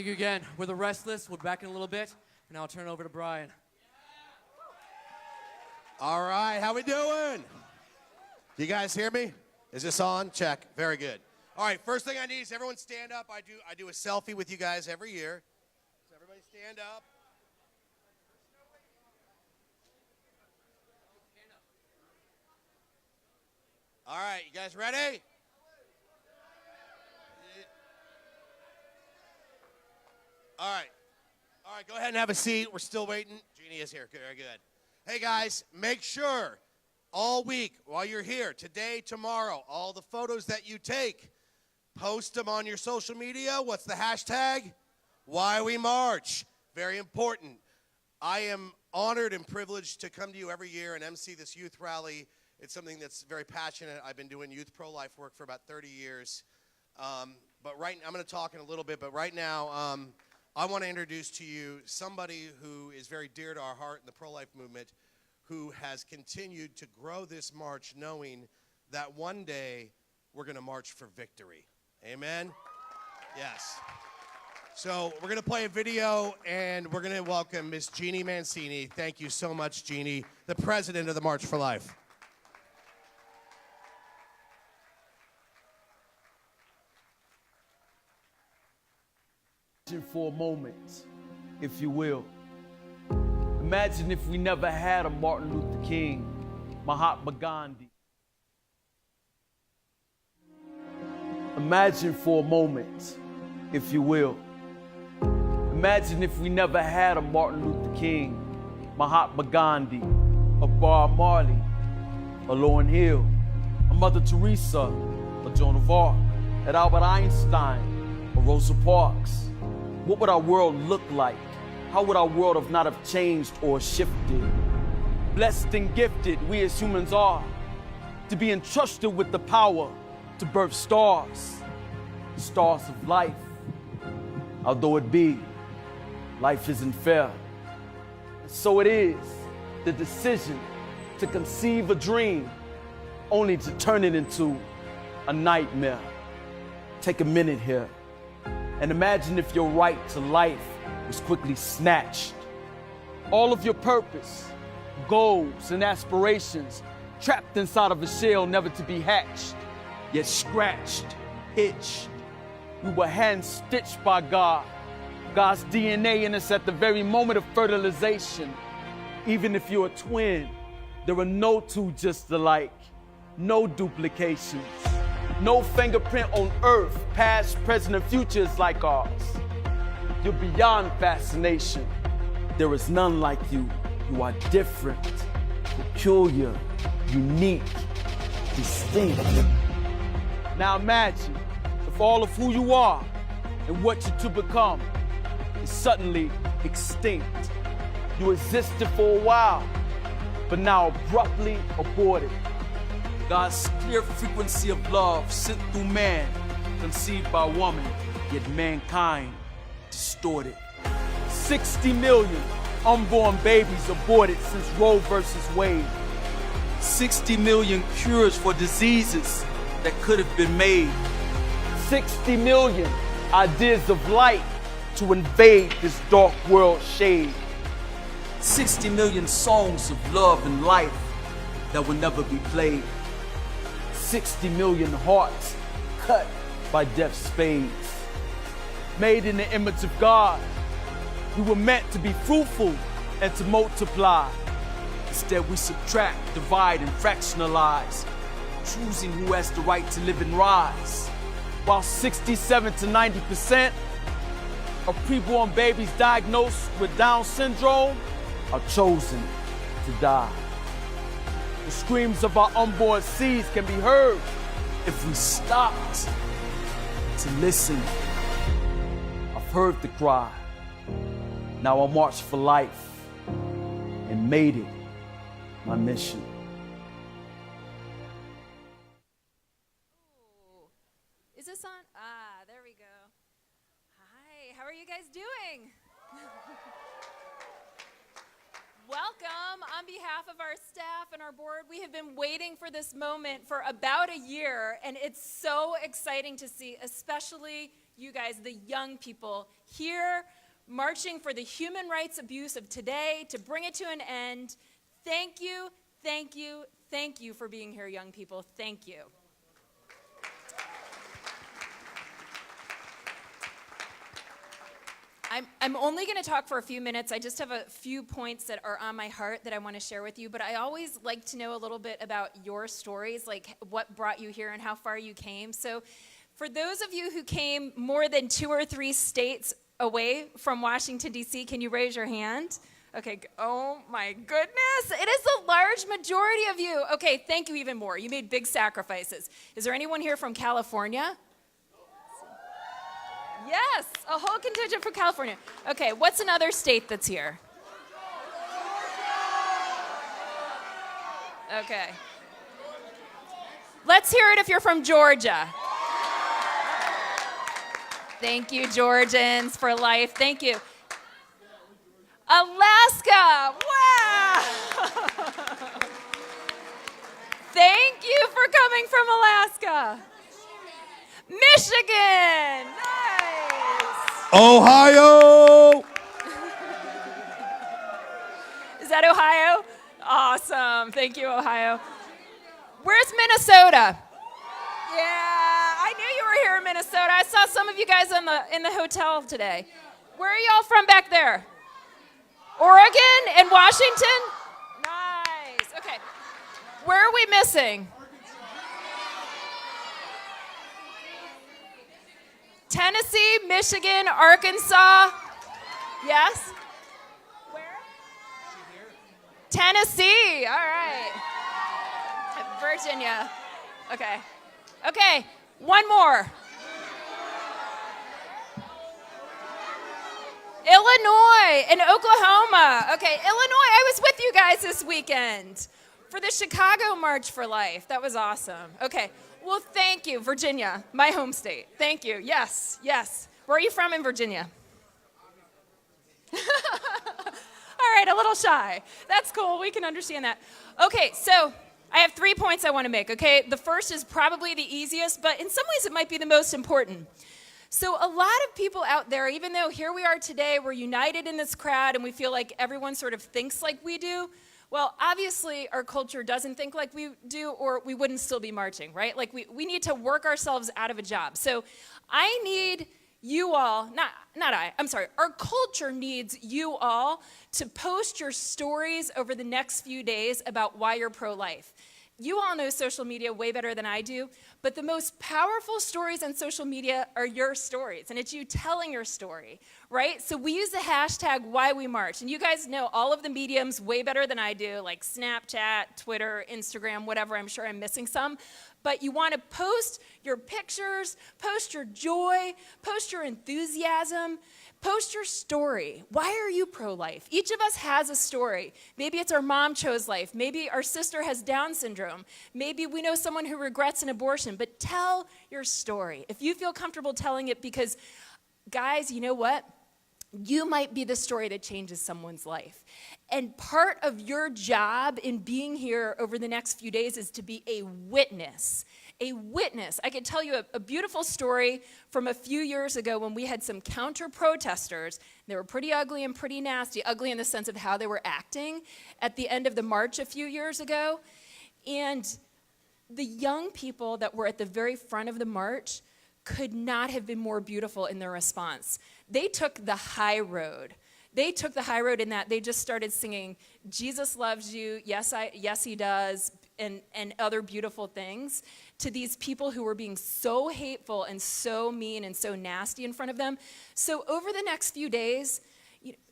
Thank you again. We're the Restless. We'll be back in a little bit, and I'll turn it over to Bryan. All right, how we doing? You guys hear me? Is this on? Check. Very good. All right, first thing I need is everyone stand up. I do a selfie with you guys every year. So everybody stand up. All right, you guys ready? All right, go ahead and have a seat. We're still waiting. Jeannie is here. Very good. Hey, guys, make sure all week while you're here, today, tomorrow, all the photos that you take, post them on your social media. What's the hashtag? Why We March. Very important. I am honored and privileged to come to you every year and MC this youth rally. It's something that's very passionate. I've been doing youth pro-life work for about 30 years. But I'm going to talk in a little bit, but right now, I want to introduce to you somebody who is very dear to our heart in the pro-life movement, who has continued to grow this march knowing that one day we're going to march for victory. Amen? Yes. So we're going to play a video, and we're going to welcome Miss Jeanne Mancini. Thank you so much, Jeanne, the president of the March for Life. For a moment, if you will. Imagine if we never had a Martin Luther King, Mahatma Gandhi. Imagine for a moment, if you will. Imagine if we never had a Martin Luther King, Mahatma Gandhi, a Bob Marley, a Lauryn Hill, a Mother Teresa, a Joan of Arc, an Albert Einstein, a Rosa Parks. What would our world look like? How would our world have not have changed or shifted? Blessed and gifted we as humans are, to be entrusted with the power to birth stars, stars of life. Although it be, life isn't fair. So it is the decision to conceive a dream only to turn it into a nightmare. Take a minute here. And imagine if your right to life was quickly snatched. All of your purpose, goals, and aspirations trapped inside of a shell never to be hatched, yet scratched, itched. We were hand-stitched by God, God's DNA in us at the very moment of fertilization. Even if you're a twin, there are no two just alike, no duplications. No fingerprint on earth, past, present, and future is like ours. You're beyond fascination. There is none like you. You are different, peculiar, unique, distinct. Now imagine if all of who you are and what you're to become is suddenly extinct. You existed for a while, but now abruptly aborted. God's clear frequency of love sent through man, conceived by woman, yet mankind distorted. 60 million unborn babies aborted since Roe versus Wade. 60 million cures for diseases that could have been made. 60 million ideas of light to invade this dark world shade. 60 million songs of love and life that will never be played. 60 million hearts cut by death's spades. Made in the image of God, we were meant to be fruitful and to multiply. Instead, we subtract, divide, and fractionalize, choosing who has the right to live and rise. While 67 to 90% of preborn babies diagnosed with Down syndrome are chosen to die. The screams of our unborn seeds can be heard if we stopped to listen. I've heard the cry. Now I march for life and made it my mission. Ooh. Is this on? Ah, there we go. Hi, how are you guys doing? Welcome on behalf of our staff and our board. We have been waiting for this moment for about a year, and it's so exciting to see, especially you guys, the young people, here marching for the human rights abuse of today to bring it to an end. Thank you, thank you, thank you for being here, young people. Thank you. I'm only going to talk for a few minutes. I just have a few points that are on my heart that I want to share with you, but I always like to know a little bit about your stories, like what brought you here and how far you came. So for those of you who came more than 2 or 3 states away from Washington, D.C., can you raise your hand? Okay, oh my goodness, it is a large majority of you. Okay, thank you even more. You made big sacrifices. Is there anyone here from California? Yes, a whole contingent from California. Okay, what's another state that's here? Okay. Let's hear it if you're from Georgia. Thank you, Georgians, for life. Thank you. Alaska. Wow. Thank you for coming from Alaska. Michigan. Nice. Ohio. Is that Ohio? Awesome. Thank you, Ohio. Where's Minnesota? Yeah, I knew you were here in Minnesota. I saw some of you guys in the hotel today. Where are y'all from back there? Oregon and Washington? Nice. Okay. Where are we missing? Tennessee, Michigan, Arkansas. Yes? Where? Tennessee. All right. Virginia. Okay. Okay. One more. Illinois and Oklahoma. Okay, Illinois, I was with you guys this weekend for the Chicago March for Life. That was awesome. Okay, well, thank you, Virginia, my home state. Thank you. Yes, yes. Where are you from in Virginia? All right, a little shy. That's cool. We can understand that. Okay, so I have 3 points I want to make, okay? The first is probably the easiest, but in some ways it might be the most important. So a lot of people out there, even though here we are today, we're united in this crowd and we feel like everyone sort of thinks like we do, well, obviously our culture doesn't think like we do or we wouldn't still be marching, right? Like we need to work ourselves out of a job. So I need you all, our culture needs you all to post your stories over the next few days about why you're pro-life. You all know social media way better than I do, but the most powerful stories on social media are your stories, and it's you telling your story, right? So we use the hashtag #WhyWeMarch, and you guys know all of the mediums way better than I do, like Snapchat, Twitter, Instagram, whatever. I'm sure I'm missing some. But you want to post your pictures, post your joy, post your enthusiasm, post your story. Why are you pro-life? Each of us has a story. Maybe it's our mom chose life. Maybe our sister has Down syndrome. Maybe we know someone who regrets an abortion. But tell your story. If you feel comfortable telling it, because, guys, you know what? You might be the story that changes someone's life. And part of your job in being here over the next few days is to be a witness. A witness. I could tell you a beautiful story from a few years ago when we had some counter-protesters. They were pretty ugly and pretty nasty, ugly in the sense of how they were acting at the end of the march a few years ago. And the young people that were at the very front of the march could not have been more beautiful in their response. They took the high road. They took the high road in that they just started singing, "Jesus loves you, yes, he does," and other beautiful things to these people who were being so hateful and so mean and so nasty in front of them. So over the next few days,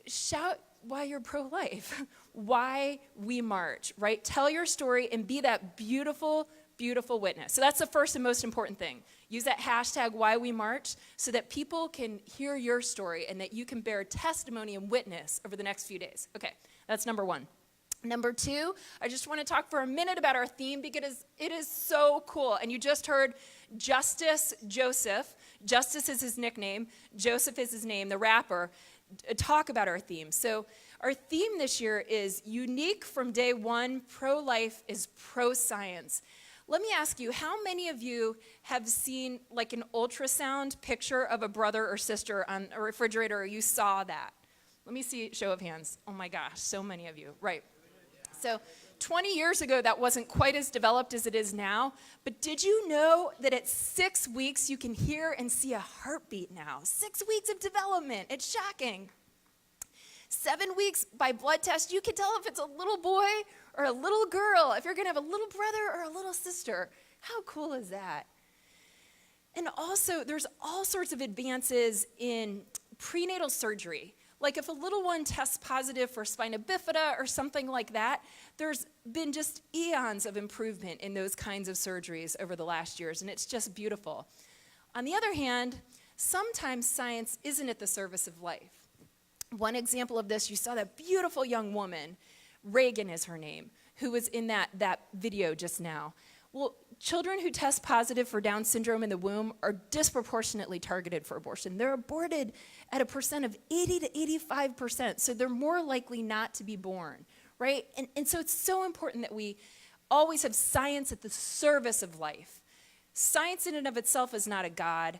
shout why you're pro-life, why we march, right? Tell your story and be that beautiful, beautiful witness. So that's the first and most important thing. Use that hashtag #WhyWeMarch so that people can hear your story and that you can bear testimony and witness over the next few days. Okay, that's number one. Number two, I just want to talk for a minute about our theme because it is so cool. And you just heard Justice Joseph. Justice is his nickname. Joseph is his name, the rapper. Talk about our theme. So our theme this year is unique from day one. Pro-life is pro-science. Let me ask you, how many of you have seen like an ultrasound picture of a brother or sister on a refrigerator, or you saw that? Let me see, show of hands. Oh my gosh, so many of you, right. So 20 years ago, that wasn't quite as developed as it is now, but did you know that at 6 weeks, you can hear and see a heartbeat now? 6 weeks of development, it's shocking. 7 weeks by blood test, you can tell if it's a little boy or a little girl, if you're gonna have a little brother or a little sister. How cool is that? And also, there's all sorts of advances in prenatal surgery. Like if a little one tests positive for spina bifida or something like that, there's been just eons of improvement in those kinds of surgeries over the last years, and it's just beautiful. On the other hand, sometimes science isn't at the service of life. One example of this, you saw that beautiful young woman, Reagan is her name, who was in that video just now. Well, children who test positive for Down syndrome in the womb are disproportionately targeted for abortion. They're aborted at a percent of 80 to 85%, so they're more likely not to be born, right? And so it's so important that we always have science at the service of life. Science in and of itself is not a god,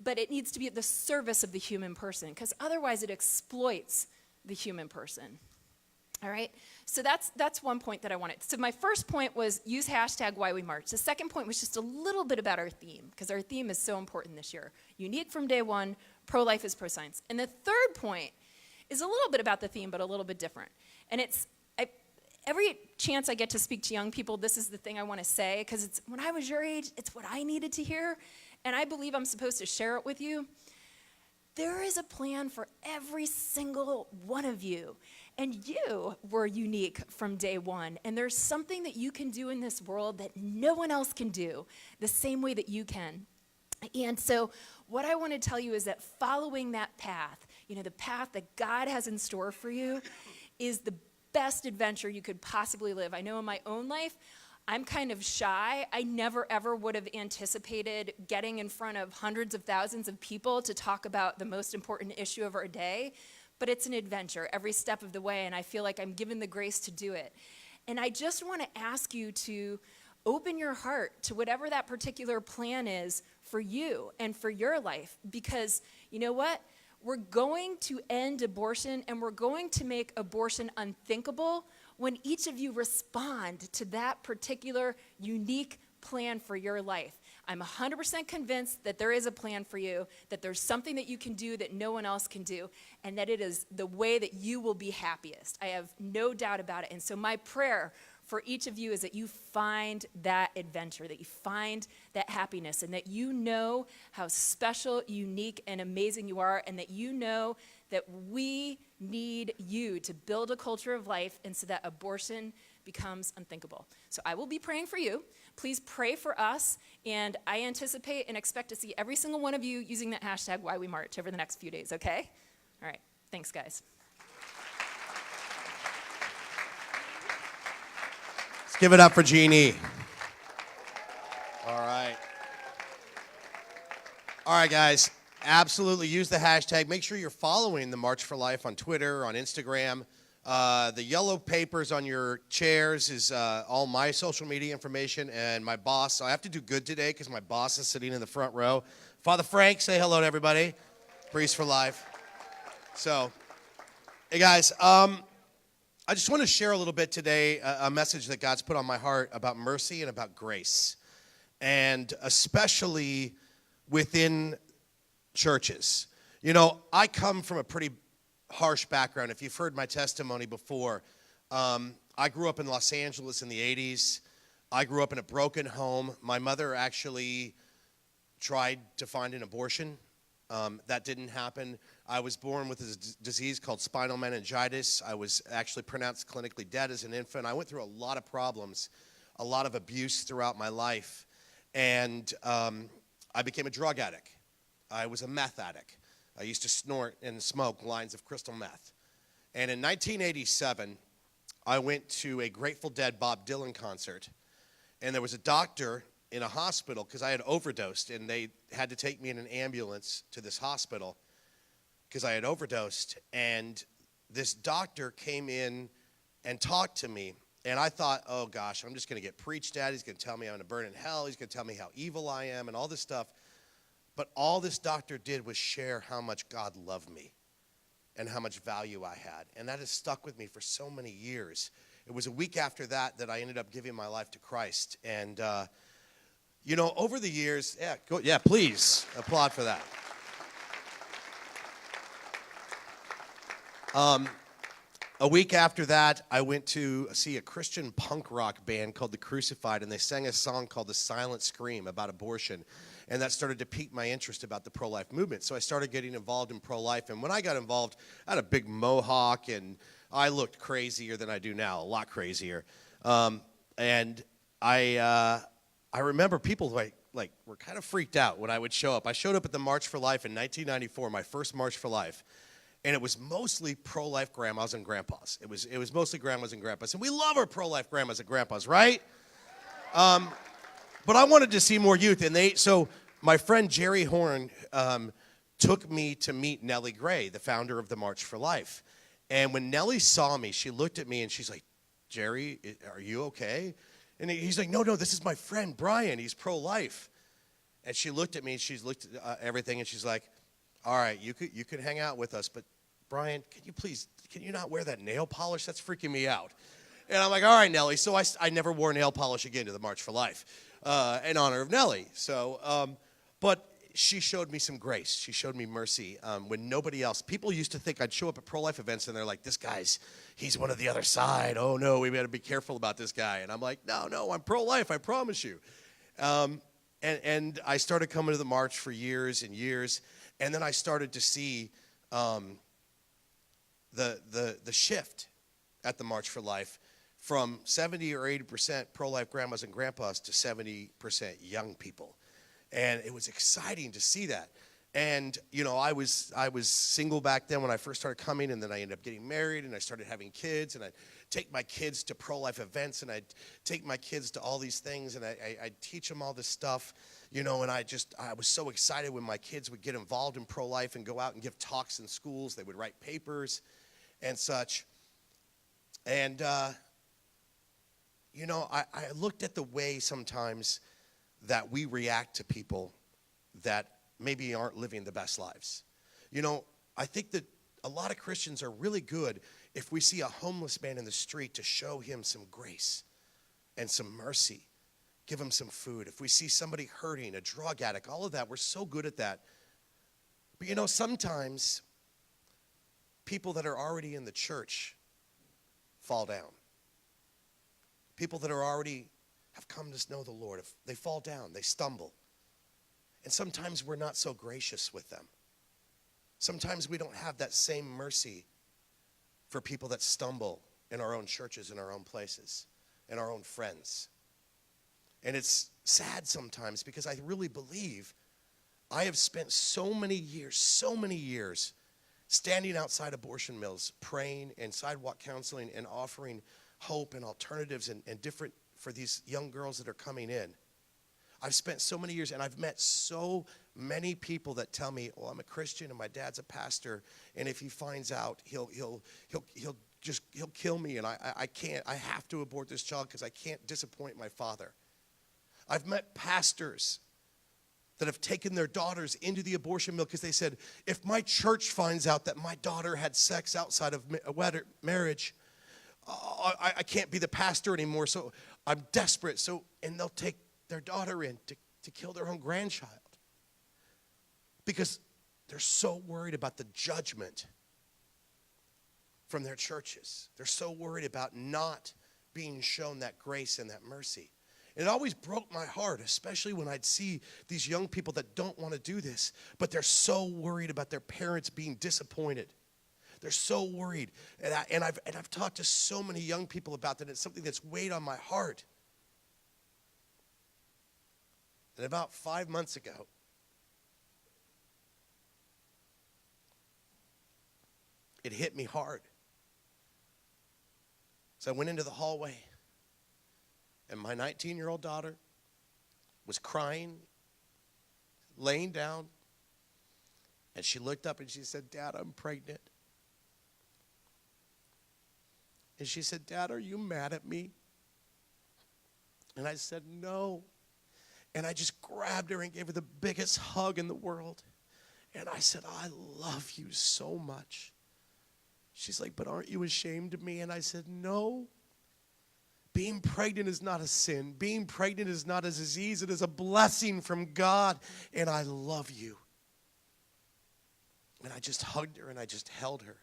but it needs to be at the service of the human person, because otherwise it exploits the human person. All right, so that's one point that I wanted. So my first point was use hashtag Why We March. The second point was just a little bit about our theme, because our theme is so important this year. Unique from day one, pro-life is pro-science. And the third point is a little bit about the theme, but a little bit different. And it's, every chance I get to speak to young people, this is the thing I want to say, because it's when I was your age, it's what I needed to hear, and I believe I'm supposed to share it with you. There is a plan for every single one of you. And you were unique from day one. And there's something that you can do in this world that no one else can do, the same way that you can. And so what I want to tell you is that following that path, the path that God has in store for you, is the best adventure you could possibly live. I know in my own life, I'm kind of shy. I never, ever would have anticipated getting in front of hundreds of thousands of people to talk about the most important issue of our day. But it's an adventure every step of the way, and I feel like I'm given the grace to do it. And I just want to ask you to open your heart to whatever that particular plan is for you and for your life, because you know what? We're going to end abortion, and we're going to make abortion unthinkable when each of you respond to that particular unique plan for your life. I'm 100% convinced that there is a plan for you, that there's something that you can do that no one else can do, and that it is the way that you will be happiest. I have no doubt about it. And so my prayer for each of you is that you find that adventure, that you find that happiness, and that you know how special, unique, and amazing you are, and that you know that we need you to build a culture of life, and so that abortion becomes unthinkable. So I will be praying for you. Please pray for us, and I anticipate and expect to see every single one of you using that hashtag Why We March over the next few days, okay? All right, thanks, guys. Let's give it up for Jeanne. All right. All right, guys, absolutely use the hashtag. Make sure you're following the March for Life on Twitter, on Instagram. The yellow papers on your chairs is all my social media information, and my boss. So I have to do good today because my boss is sitting in the front row. Father Frank, say hello to everybody. Priest for Life. So, hey guys, I just want to share a little bit today, a message that God's put on my heart about mercy and about grace, and especially within churches. I come from a pretty harsh background. If you've heard my testimony before, I grew up in Los Angeles in the 80s. I grew up in a broken home. My mother actually tried to find an abortion. That didn't happen. I was born with a disease called spinal meningitis. I was actually pronounced clinically dead as an infant. I went through a lot of problems, a lot of abuse throughout my life, and I became a drug addict. I was a meth addict. I used to snort and smoke lines of crystal meth. And in 1987, I went to a Grateful Dead Bob Dylan concert, and there was a doctor in a hospital because I had overdosed, and they had to take me in an ambulance to this hospital because I had overdosed. And this doctor came in and talked to me, And I thought, oh, gosh, I'm just going to get preached at. He's going to tell me I'm going to burn in hell. He's going to tell me how evil I am and all this stuff. But all this doctor did was share how much God loved me and how much value I had. And that has stuck with me for so many years. It was a week after that that I ended up giving my life to Christ. And, over the years, please applaud for that. A week after that, I went to see a Christian punk rock band called The Crucified, and they sang a song called The Silent Scream about abortion. And that started to pique my interest about the pro-life movement. So I started getting involved in pro-life. And when I got involved, I had a big mohawk, and I looked crazier than I do now, a lot crazier. And I remember people were kind of freaked out when I would show up. I showed up at the March for Life in 1994, my first March for Life. And it was mostly pro-life grandmas and grandpas. It was mostly grandmas and grandpas. And we love our pro-life grandmas and grandpas, right? But I wanted to see more youth. And so my friend Jerry Horn took me to meet Nellie Gray, the founder of the March for Life. And when Nellie saw me, she looked at me and she's like, Jerry, are you okay? And he's like, no, this is my friend Bryan. He's pro-life. And she looked at me and she's looked at everything and she's like, all right, you could hang out with us, but Bryan, can you not wear that nail polish? That's freaking me out. And I'm like, all right, Nellie. So I never wore nail polish again to the March for Life in honor of Nellie. So, but she showed me some grace. She showed me mercy when nobody else. People used to think I'd show up at pro-life events and they're like, he's one of the other side. Oh, no, we got to be careful about this guy. And I'm like, no, I'm pro-life, I promise you. And I started coming to the March for years and years. And then I started to see the shift at the March for Life from 70 or 80% pro-life grandmas and grandpas to 70% young people. And it was exciting to see that. And, I was single back then when I first started coming, and then I ended up getting married, and I started having kids, and I'd take my kids to pro-life events, and I'd take my kids to all these things, and I'd teach them all this stuff. And I was so excited when my kids would get involved in pro-life and go out and give talks in schools. They would write papers and such. And, I looked at the way sometimes that we react to people that maybe aren't living the best lives. I think that a lot of Christians are really good if we see a homeless man in the street to show him some grace and some mercy. Give them some food. If we see somebody hurting, a drug addict, all of that, we're so good at that. But sometimes people that are already in the church fall down. People that are already have come to know the Lord, if they fall down, they stumble. And sometimes we're not so gracious with them. Sometimes we don't have that same mercy for people that stumble in our own churches, in our own places, in our own friends. And it's sad sometimes because I really believe I have spent so many years standing outside abortion mills, praying and sidewalk counseling and offering hope and alternatives and different for these young girls that are coming in. I've spent so many years, and I've met so many people that tell me, well, I'm a Christian and my dad's a pastor, and if he finds out, he'll kill me, and I can't, I have to abort this child because I can't disappoint my father. I've met pastors that have taken their daughters into the abortion mill because they said, if my church finds out that my daughter had sex outside of marriage, I can't be the pastor anymore, so I'm desperate. And they'll take their daughter in to kill their own grandchild because they're so worried about the judgment from their churches. They're so worried about not being shown that grace and that mercy. It always broke my heart, especially when I'd see these young people that don't want to do this, but they're so worried about their parents being disappointed. They're so worried. And I've talked to so many young people about that. It's something that's weighed on my heart. And about 5 months ago, it hit me hard. So I went into the hallway, and my 19-year-old daughter was crying, laying down, and she looked up and she said, Dad, I'm pregnant. And she said, Dad, are you mad at me? And I said, no. And I just grabbed her and gave her the biggest hug in the world. And I said, I love you so much. She's like, but aren't you ashamed of me? And I said, no. Being pregnant is not a sin. Being pregnant is not a disease. It is a blessing from God. And I love you. And I just hugged her and I just held her.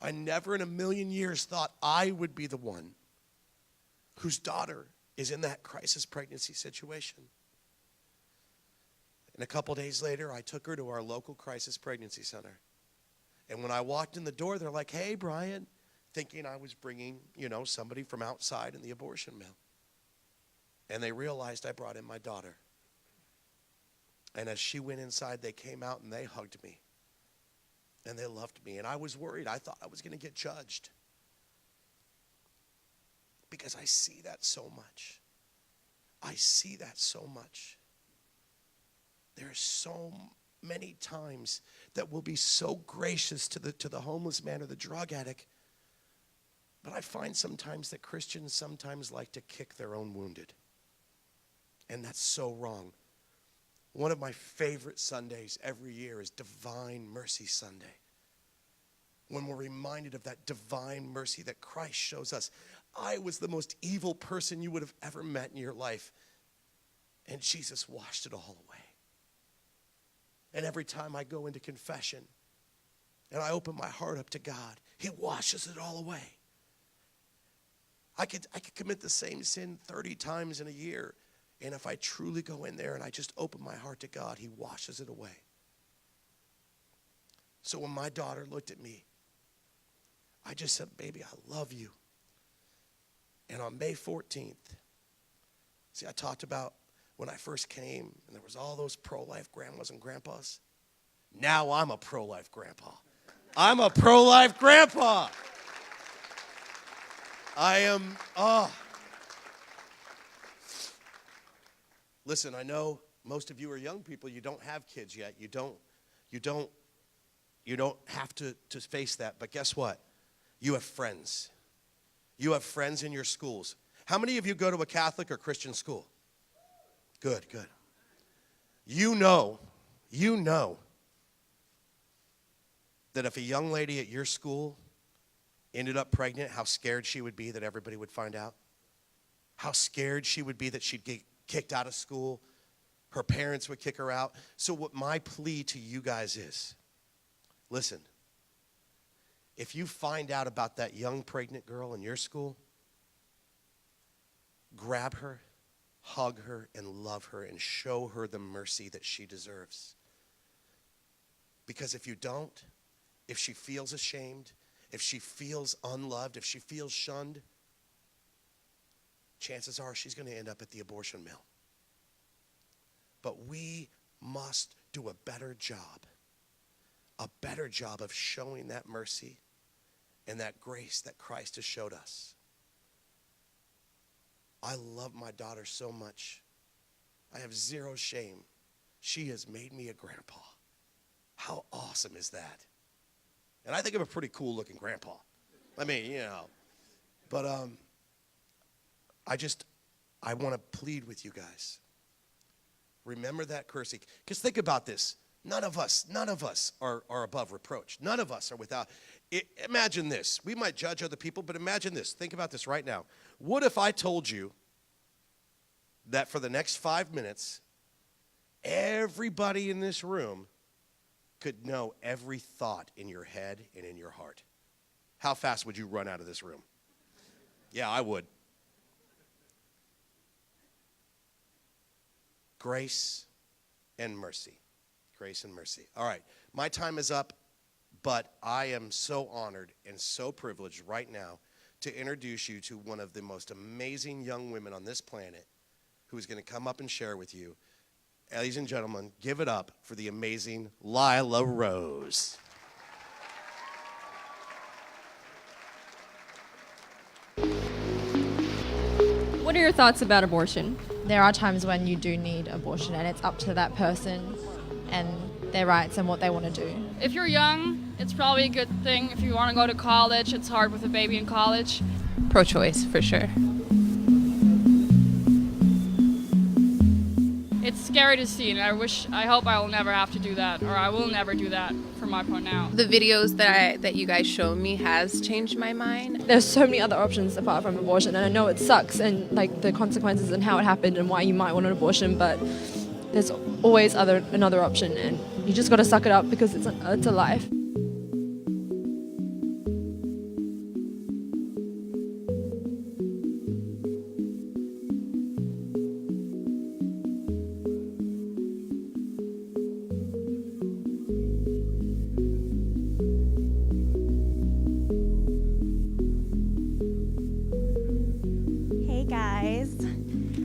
I never in a million years thought I would be the one whose daughter is in that crisis pregnancy situation. And a couple days later, I took her to our local crisis pregnancy center. And when I walked in the door, they're like, hey, Bryan, thinking I was bringing, somebody from outside in the abortion mill. And they realized I brought in my daughter. And as she went inside, they came out and they hugged me. And they loved me. And I was worried. I thought I was going to get judged. Because I see that so much. I see that so much. There's so many times that we'll be so gracious to the homeless man or the drug addict. But I find sometimes that Christians sometimes like to kick their own wounded. And that's so wrong. One of my favorite Sundays every year is Divine Mercy Sunday. When we're reminded of that divine mercy that Christ shows us. I was the most evil person you would have ever met in your life. And Jesus washed it all away. And every time I go into confession and I open my heart up to God, he washes it all away. I could commit the same sin 30 times in a year. And if I truly go in there and I just open my heart to God, he washes it away. So when my daughter looked at me, I just said, baby, I love you. And on May 14th, see, I talked about when I first came and there was all those pro-life grandmas and grandpas. Now I'm a pro-life grandpa. I'm a pro-life grandpa. I am, Listen, I know most of you are young people. You don't have kids yet. You don't have to face that. But guess what? You have friends. You have friends in your schools. How many of you go to a Catholic or Christian school? Good, good. You know that if a young lady at your school ended up pregnant, how scared she would be that everybody would find out? How scared she would be that she'd get kicked out of school. Her parents would kick her out. So what my plea to you guys is, listen, if you find out about that young pregnant girl in your school, grab her, hug her, and love her, and show her the mercy that she deserves. Because if you don't, if she feels ashamed, if she feels unloved, if she feels shunned, chances are she's going to end up at the abortion mill. But we must do a better job of showing that mercy and that grace that Christ has showed us. I love my daughter so much. I have zero shame. She has made me a grandpa. How awesome is that? And I think I'm a pretty cool looking grandpa. I mean, But I want to plead with you guys. Remember that cursing. Because think about this. None of us are above reproach. None of us are without. Imagine this. We might judge other people, but imagine this. Think about this right now. What if I told you that for the next 5 minutes, everybody in this room could know every thought in your head and in your heart? How fast would you run out of this room? Yeah, I would. Grace and mercy. Grace and mercy. All right, my time is up, but I am so honored and so privileged right now to introduce you to one of the most amazing young women on this planet who's going to come up and share with you. Ladies and gentlemen, give it up for the amazing Lila Rose. What are your thoughts about abortion? There are times when you do need abortion and it's up to that person and their rights and what they want to do. If you're young, it's probably a good thing. If you want to go to college, it's hard with a baby in college. pro-choice for sure. It's scary to see, and I hope I will never have to do that, or I will never do that from my point now. The videos that you guys show me has changed my mind. There's so many other options apart from abortion, and I know it sucks and like the consequences and how it happened and why you might want an abortion, but there's always another option, and you just got to suck it up because it's a life. Hey guys,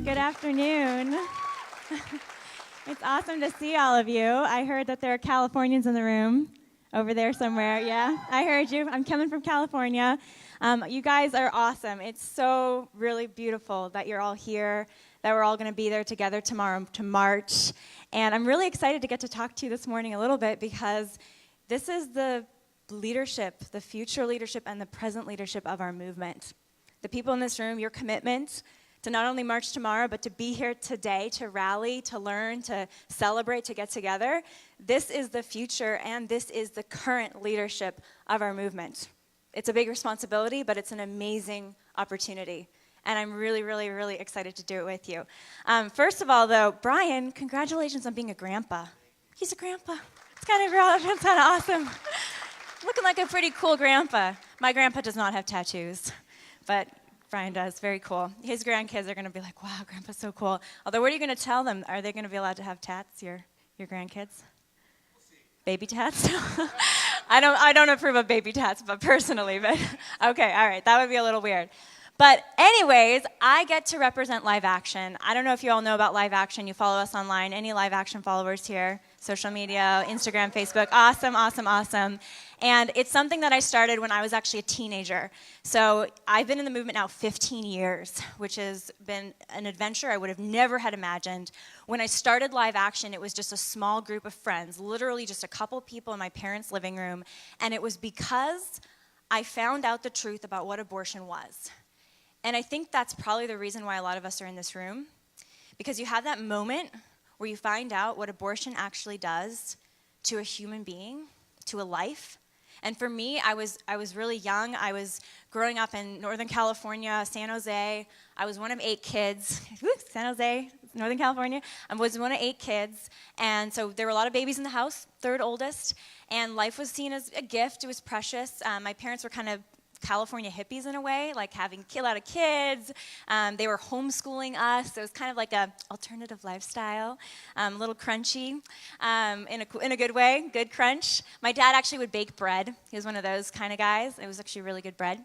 good afternoon. It's awesome to see all of you. I heard that there are Californians in the room over there somewhere. Yeah, I heard you. I'm coming from California. You guys are awesome. It's so really beautiful that you're all here, that we're all going to be there together tomorrow to march. And I'm really excited to get to talk to you this morning a little bit because this is the leadership, the future leadership and the present leadership of our movement. The people in this room, your commitment to not only march tomorrow, but to be here today, to rally, to learn, to celebrate, to get together. This is the future, and this is the current leadership of our movement. It's a big responsibility, but it's an amazing opportunity. And I'm really, really, really excited to do it with you. First of all, though, Bryan, congratulations on being a grandpa. He's a grandpa. It's kind of awesome. Looking like a pretty cool grandpa. My grandpa does not have tattoos, but Bryan does. Very cool. His grandkids are going to be like, wow, Grandpa's so cool. Although, what are you going to tell them? Are they going to be allowed to have tats, your grandkids? We'll see. Baby tats? I don't approve of baby tats, but personally, but okay, all right. That would be a little weird. But anyways, I get to represent Live Action. I don't know if you all know about Live Action. You follow us online. Any Live Action followers here? Social media, Instagram, Facebook. Awesome, awesome, awesome. And it's something that I started when I was actually a teenager. So I've been in the movement now 15 years, which has been an adventure I would have never had imagined. When I started Live Action, it was just a small group of friends, literally just a couple people in my parents' living room. And it was because I found out the truth about what abortion was. And I think that's probably the reason why a lot of us are in this room, because you have that moment where you find out what abortion actually does to a human being, to a life. And for me, I was really young. I was growing up in Northern California, San Jose. I was one of 8 kids. San Jose, Northern California. I was one of 8 kids. And so there were a lot of babies in the house, third oldest. And life was seen as a gift. It was precious. My parents were kind of California hippies in a way, like having a lot of kids. They were homeschooling us. So it was kind of like an alternative lifestyle, a little crunchy in a good way, good crunch. My dad actually would bake bread. He was one of those kind of guys. It was actually really good bread.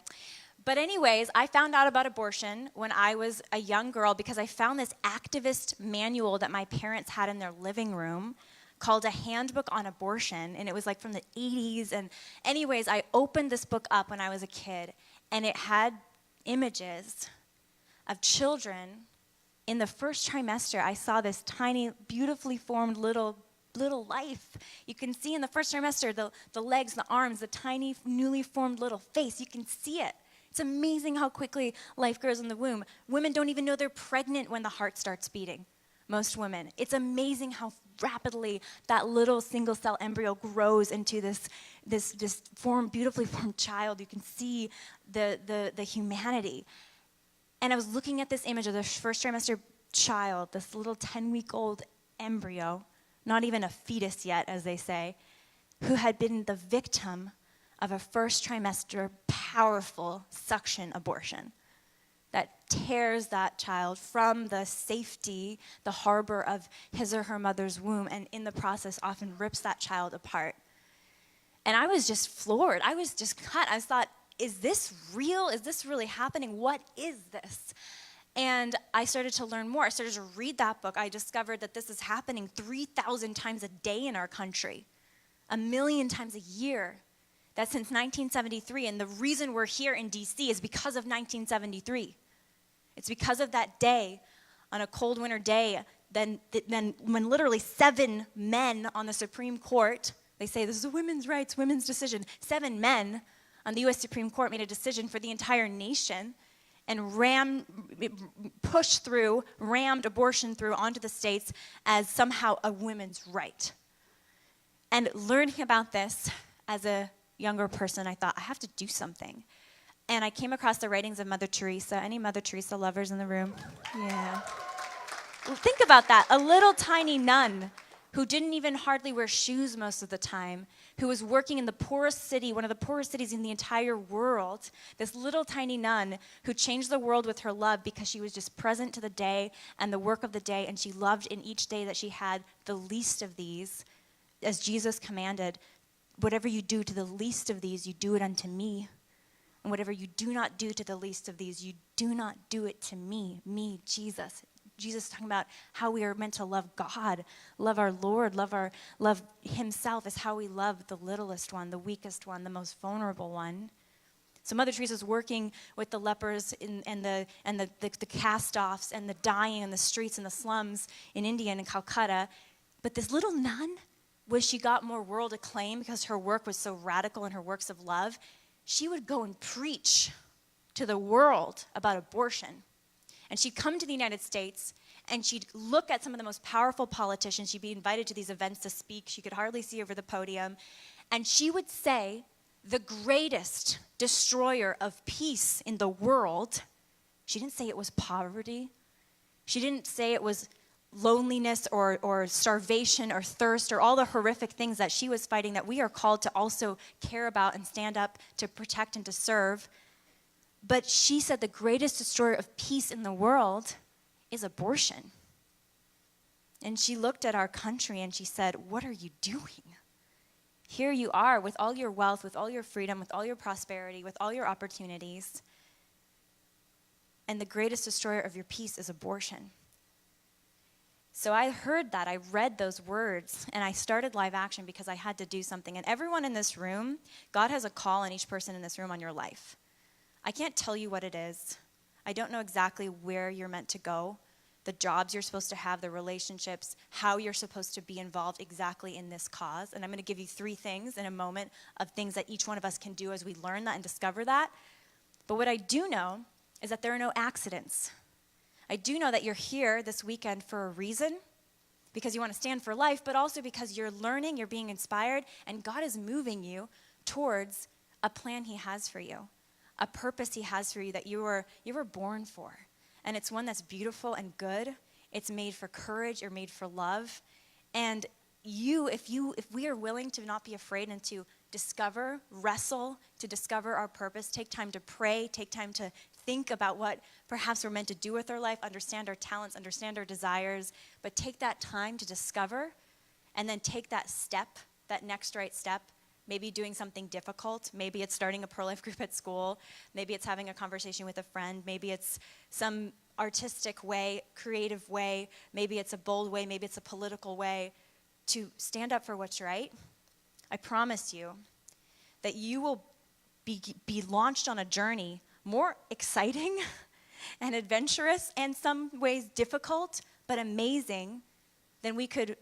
But anyways, I found out about abortion when I was a young girl because I found this activist manual that my parents had in their living room called A Handbook on Abortion, and it was like from the 80s. And anyways, I opened this book up when I was a kid, and it had images of children. In the first trimester, I saw this tiny, beautifully formed little life. You can see in the first trimester the legs, the arms, the tiny, newly formed little face. You can see it. It's amazing how quickly life grows in the womb. Women don't even know they're pregnant when the heart starts beating. Most women. It's amazing how rapidly that little single-cell embryo grows into this beautifully formed child. You can see the humanity. And I was looking at this image of the first trimester child, this little 10-week-old embryo, not even a fetus yet, as they say, who had been the victim of a first trimester powerful suction abortion that tears that child from the safety, the harbor of his or her mother's womb, and in the process often rips that child apart. And I was just floored. I was just cut. I thought, is this real? Is this really happening? What is this? And I started to learn more. I started to read that book. I discovered that this is happening 3,000 times a day in our country, 1 million times a year. That's since 1973. And the reason we're here in D.C. is because of 1973. It's because of that day, on a cold winter day, then when literally 7 men on the Supreme Court, they say this is a women's rights, women's decision, 7 men the U.S. Supreme Court made a decision for the entire nation and rammed abortion through onto the states as somehow a women's right. And learning about this as a younger person, I thought, I have to do something. And I came across the writings of Mother Teresa. Any Mother Teresa lovers in the room? Yeah. Well, think about that. A little tiny nun who didn't even hardly wear shoes most of the time, who was working in the poorest city, one of the poorest cities in the entire world, this little tiny nun who changed the world with her love because she was just present to the day and the work of the day, and she loved in each day that she had the least of these, as Jesus commanded, whatever you do to the least of these, you do it unto me. And whatever you do not do to the least of these, you do not do it to me, Jesus. Jesus is talking about how we are meant to love God, love our Lord, love himself is how we love the littlest one, the weakest one, the most vulnerable one. So Mother Teresa's working with the lepers and the cast-offs and the dying in the streets and the slums in India and in Calcutta. But this little nun, she got more world acclaim because her work was so radical and her works of love, she would go and preach to the world about abortion. And she'd come to the United States, and she'd look at some of the most powerful politicians. She'd be invited to these events to speak. She could hardly see over the podium. And she would say, the greatest destroyer of peace in the world, she didn't say it was poverty. She didn't say it was loneliness or starvation or thirst or all the horrific things that she was fighting that we are called to also care about and stand up to protect and to serve. But she said the greatest destroyer of peace in the world is abortion. And she looked at our country and she said, what are you doing? Here you are with all your wealth, with all your freedom, with all your prosperity, with all your opportunities. And the greatest destroyer of your peace is abortion. So I heard that, I read those words, and I started Live Action because I had to do something. And everyone in this room, God has a call on each person in this room on your life. I can't tell you what it is. I don't know exactly where you're meant to go, the jobs you're supposed to have, the relationships, how you're supposed to be involved exactly in this cause. And I'm going to give you 3 things in a moment of things that each one of us can do as we learn that and discover that. But what I do know is that there are no accidents. I do know that you're here this weekend for a reason, because you want to stand for life, but also because you're learning, you're being inspired, and God is moving you towards a plan he has for you. A purpose he has for you that you were born for. And it's one that's beautiful and good. It's made for courage or made for love. And if we are willing to not be afraid and to discover, wrestle, to discover our purpose, take time to pray, take time to think about what perhaps we're meant to do with our life, understand our talents, understand our desires, but take that time to discover and then take that step, that next right step. Maybe doing something difficult. Maybe it's starting a pro-life group at school. Maybe it's having a conversation with a friend. Maybe it's some artistic way, creative way. Maybe it's a bold way. Maybe it's a political way to stand up for what's right. I promise you that you will be launched on a journey more exciting and adventurous and some ways difficult, but amazing than we could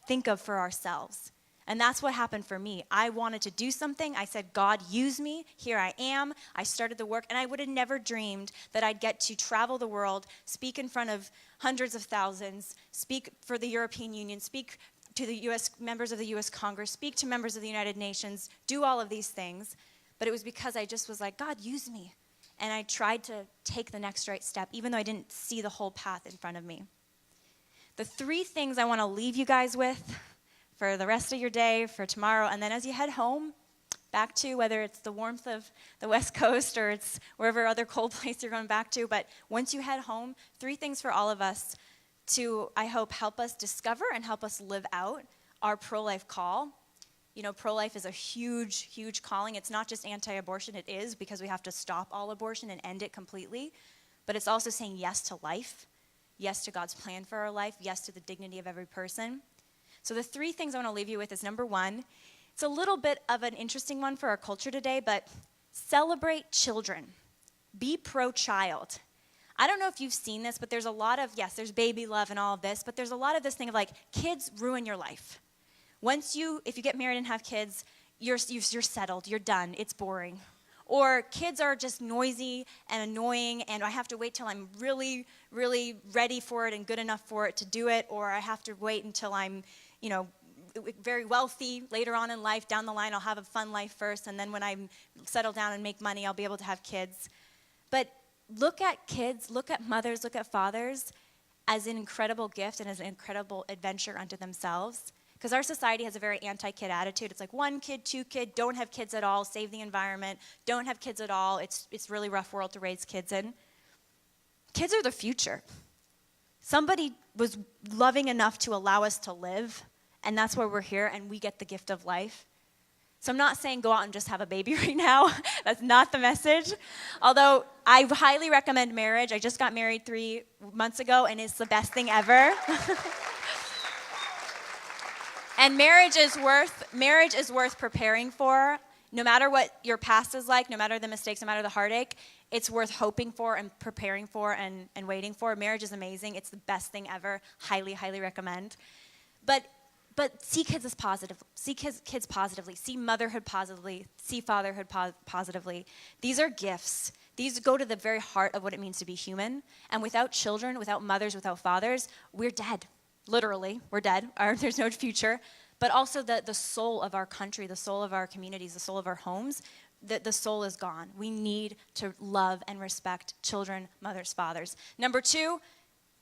think of for ourselves. And that's what happened for me. I wanted to do something. I said, God, use me. Here I am. I started the work, and I would have never dreamed that I'd get to travel the world, speak in front of hundreds of thousands, speak for the European Union, speak to the U.S. members of the U.S. Congress, speak to members of the United Nations, do all of these things. But it was because I just was like, God, use me. And I tried to take the next right step, even though I didn't see the whole path in front of me. The 3 things I want to leave you guys with for the rest of your day, for tomorrow, and then as you head home, back to whether it's the warmth of the West Coast or it's wherever other cold place you're going back to, but once you head home, 3 things for all of us to, I hope, help us discover and help us live out our pro-life call. You know, pro-life is a huge, huge calling. It's not just anti-abortion, it is, because we have to stop all abortion and end it completely, but it's also saying yes to life, yes to God's plan for our life, yes to the dignity of every person. So the 3 things I want to leave you with is, number 1, it's a little bit of an interesting one for our culture today, but celebrate children. Be pro-child. I don't know if you've seen this, but there's a lot of, yes, there's baby love and all of this, but there's a lot of this thing of like, kids ruin your life. If you get married and have kids, you're settled, you're done, it's boring. Or kids are just noisy and annoying, and I have to wait till I'm really, really ready for it and good enough for it to do it, or I have to wait until I'm, very wealthy later on in life. Down the line, I'll have a fun life first, and then when I settle down and make money, I'll be able to have kids. But look at kids, look at mothers, look at fathers as an incredible gift and as an incredible adventure unto themselves. Because our society has a very anti-kid attitude. It's like 1 kid, 2 kid, don't have kids at all, save the environment, don't have kids at all. It's a really rough world to raise kids in. Kids are the future. Somebody was loving enough to allow us to live, and that's why we're here, and we get the gift of life. So I'm not saying go out and just have a baby right now. That's not the message. Although I highly recommend marriage. I just got married 3 months ago, and it's the best thing ever. And marriage is worth preparing for. No matter what your past is like, no matter the mistakes, no matter the heartache, it's worth hoping for and preparing for and waiting for. Marriage is amazing. It's the best thing ever. Highly, highly recommend. But see kids as positive. See kids positively. See motherhood positively. See fatherhood positively. These are gifts. These go to the very heart of what it means to be human. And without children, without mothers, without fathers, we're dead. Literally, we're dead. There's no future. But also the soul of our country, the soul of our communities, the soul of our homes, the soul is gone. We need to love and respect children, mothers, fathers. Number 2,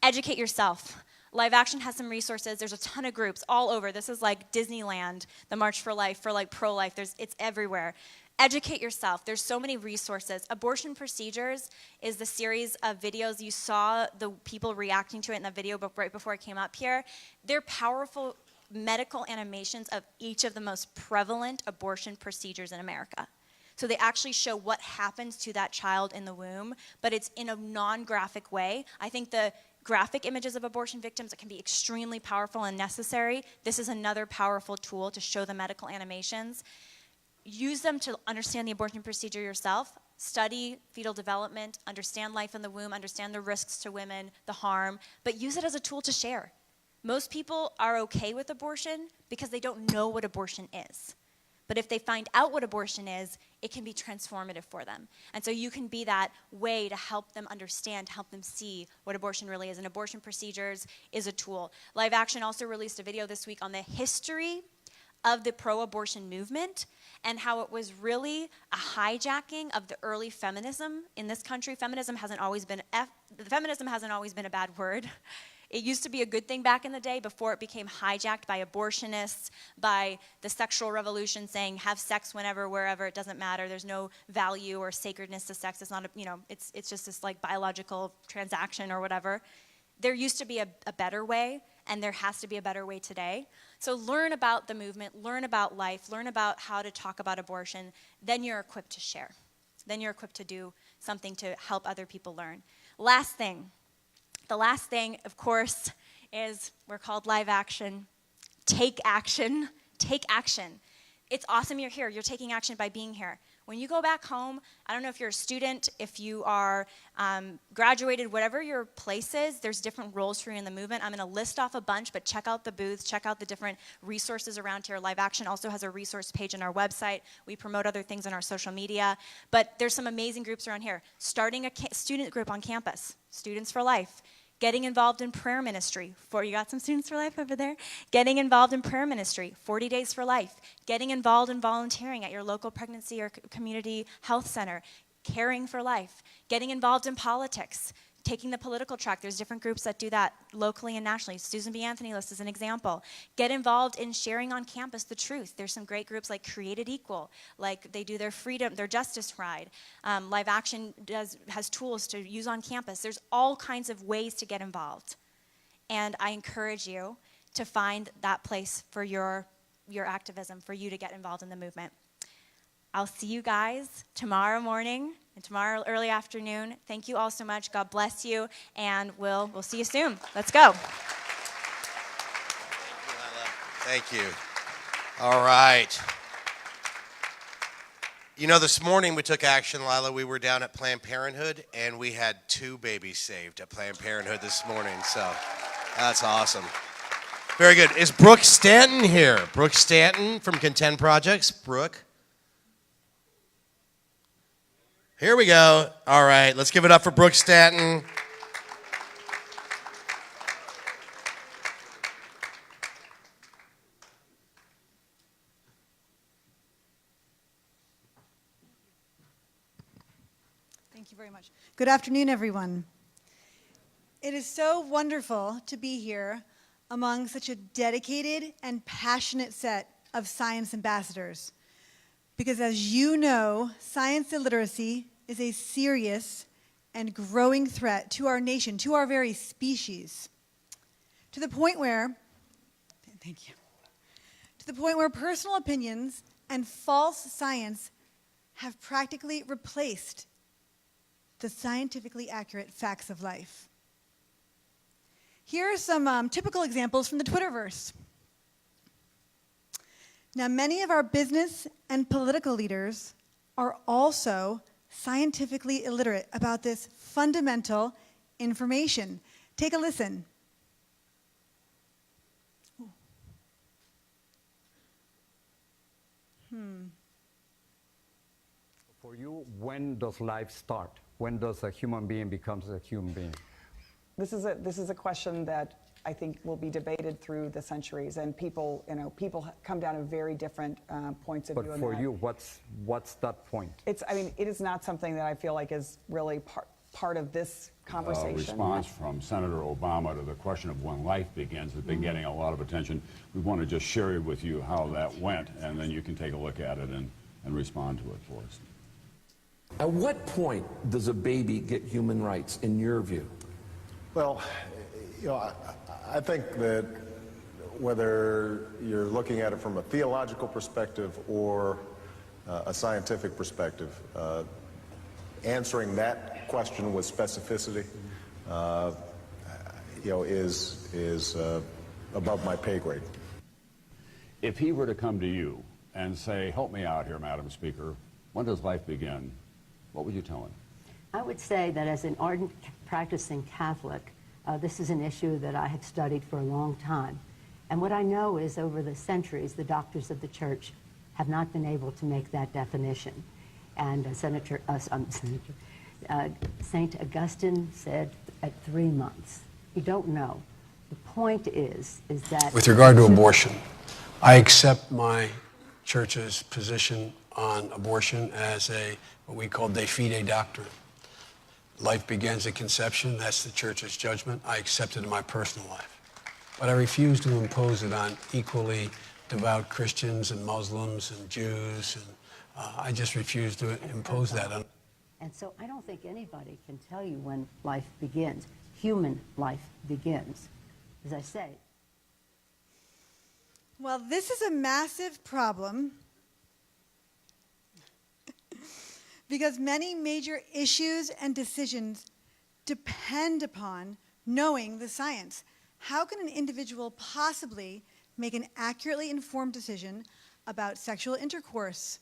educate yourself. Live Action has some resources. There's a ton of groups all over. This is like Disneyland, the March for Life, for like pro-life. It's everywhere. Educate yourself. There's so many resources. Abortion Procedures is the series of videos. You saw the people reacting to it in the video right before I came up here. They're powerful medical animations of each of the most prevalent abortion procedures in America. So they actually show what happens to that child in the womb, but it's in a non-graphic way. I think the graphic images of abortion victims can be extremely powerful and necessary. This is another powerful tool to show the medical animations. Use them to understand the abortion procedure yourself, study fetal development, understand life in the womb, understand the risks to women, the harm, but use it as a tool to share. Most people are okay with abortion because they don't know what abortion is. But if they find out what abortion is, it can be transformative for them. And so you can be that way to help them understand, to help them see what abortion really is. And Abortion Procedures is a tool. Live Action also released a video this week on the history of the pro-abortion movement and how it was really a hijacking of the early feminism in this country. Feminism hasn't always been a bad word. It used to be a good thing back in the day before it became hijacked by abortionists, by the sexual revolution saying have sex whenever, wherever, it doesn't matter. There's no value or sacredness to sex. It's not it's just this like biological transaction or whatever. There used to be a better way, and there has to be a better way today. So learn about the movement, learn about life, learn about how to talk about abortion. Then you're equipped to share. Then you're equipped to do something to help other people learn. The last thing, of course, is we're called Live Action. Take action. Take action. It's awesome you're here. You're taking action by being here. When you go back home, I don't know if you're a student, if you are graduated, whatever your place is, there's different roles for you in the movement. I'm going to list off a bunch, but check out the booths, check out the different resources around here. Live Action also has a resource page on our website. We promote other things on our social media. But there's some amazing groups around here. Starting a student group on campus, Students for Life. Getting involved in prayer ministry. You got some Students for Life over there? Getting involved in prayer ministry, 40 Days for Life. Getting involved in volunteering at your local pregnancy or community health center. Caring for Life. Getting involved in politics. Taking the political track. There's different groups that do that locally and nationally. Susan B. Anthony List is an example. Get involved in sharing on campus the truth. There's some great groups like Created Equal, like they do their freedom, their justice ride. Live Action has tools to use on campus. There's all kinds of ways to get involved. And I encourage you to find that place for your activism, for you to get involved in the movement. I'll see you guys tomorrow morning and tomorrow early afternoon. Thank you all so much. God bless you, and we'll see you soon. Let's go. Thank you. All right. You know, this morning we took action, Lila. We were down at Planned Parenthood, and we had 2 babies saved at Planned Parenthood this morning, so that's awesome. Very good. Is Brooke Stanton here? Brooke Stanton from Contend Projects. Brooke? Here we go. All right, let's give it up for Brooke Stanton. Thank you very much. Good afternoon, everyone. It is so wonderful to be here among such a dedicated and passionate set of science ambassadors. Because as you know, science illiteracy is a serious and growing threat to our nation, to our very species, to the point where, thank you, to the point where personal opinions and false science have practically replaced the scientifically accurate facts of life. Here are some typical examples from the Twitterverse. Now, many of our business and political leaders are also scientifically illiterate about this fundamental information. Take a listen. For you, when does life start? When does a human being become a human being? This is a question that I think will be debated through the centuries, and people come down to very different points of view. But for you, what's that point? It is not something that I feel like is really part of this conversation. Response from Senator Obama to the question of when life begins has been getting a lot of attention. We want to just share it with you how that went, and then you can take a look at it and respond to it for us. At what point does a baby get human rights, in your view? Well, I think that whether you're looking at it from a theological perspective or a scientific perspective, answering that question with specificity, is above my pay grade. If he were to come to you and say, "Help me out here, Madam Speaker, when does life begin?" what would you tell him? I would say that as an ardent practicing Catholic, this is an issue that I have studied for a long time. And what I know is over the centuries, the doctors of the church have not been able to make that definition. And St. Augustine said at 3 months. You don't know. The point is that... With regard to abortion, I accept my church's position on abortion as what we call de fide doctrine. Life begins at conception. That's the church's judgment. I accept it in my personal life. But I refuse to impose it on equally devout Christians and Muslims and Jews. And I just refuse to impose that on. And so I don't think anybody can tell you when life begins. Human life begins, as I say. Well, this is a massive problem because many major issues and decisions depend upon knowing the science. How can an individual possibly make an accurately informed decision about sexual intercourse,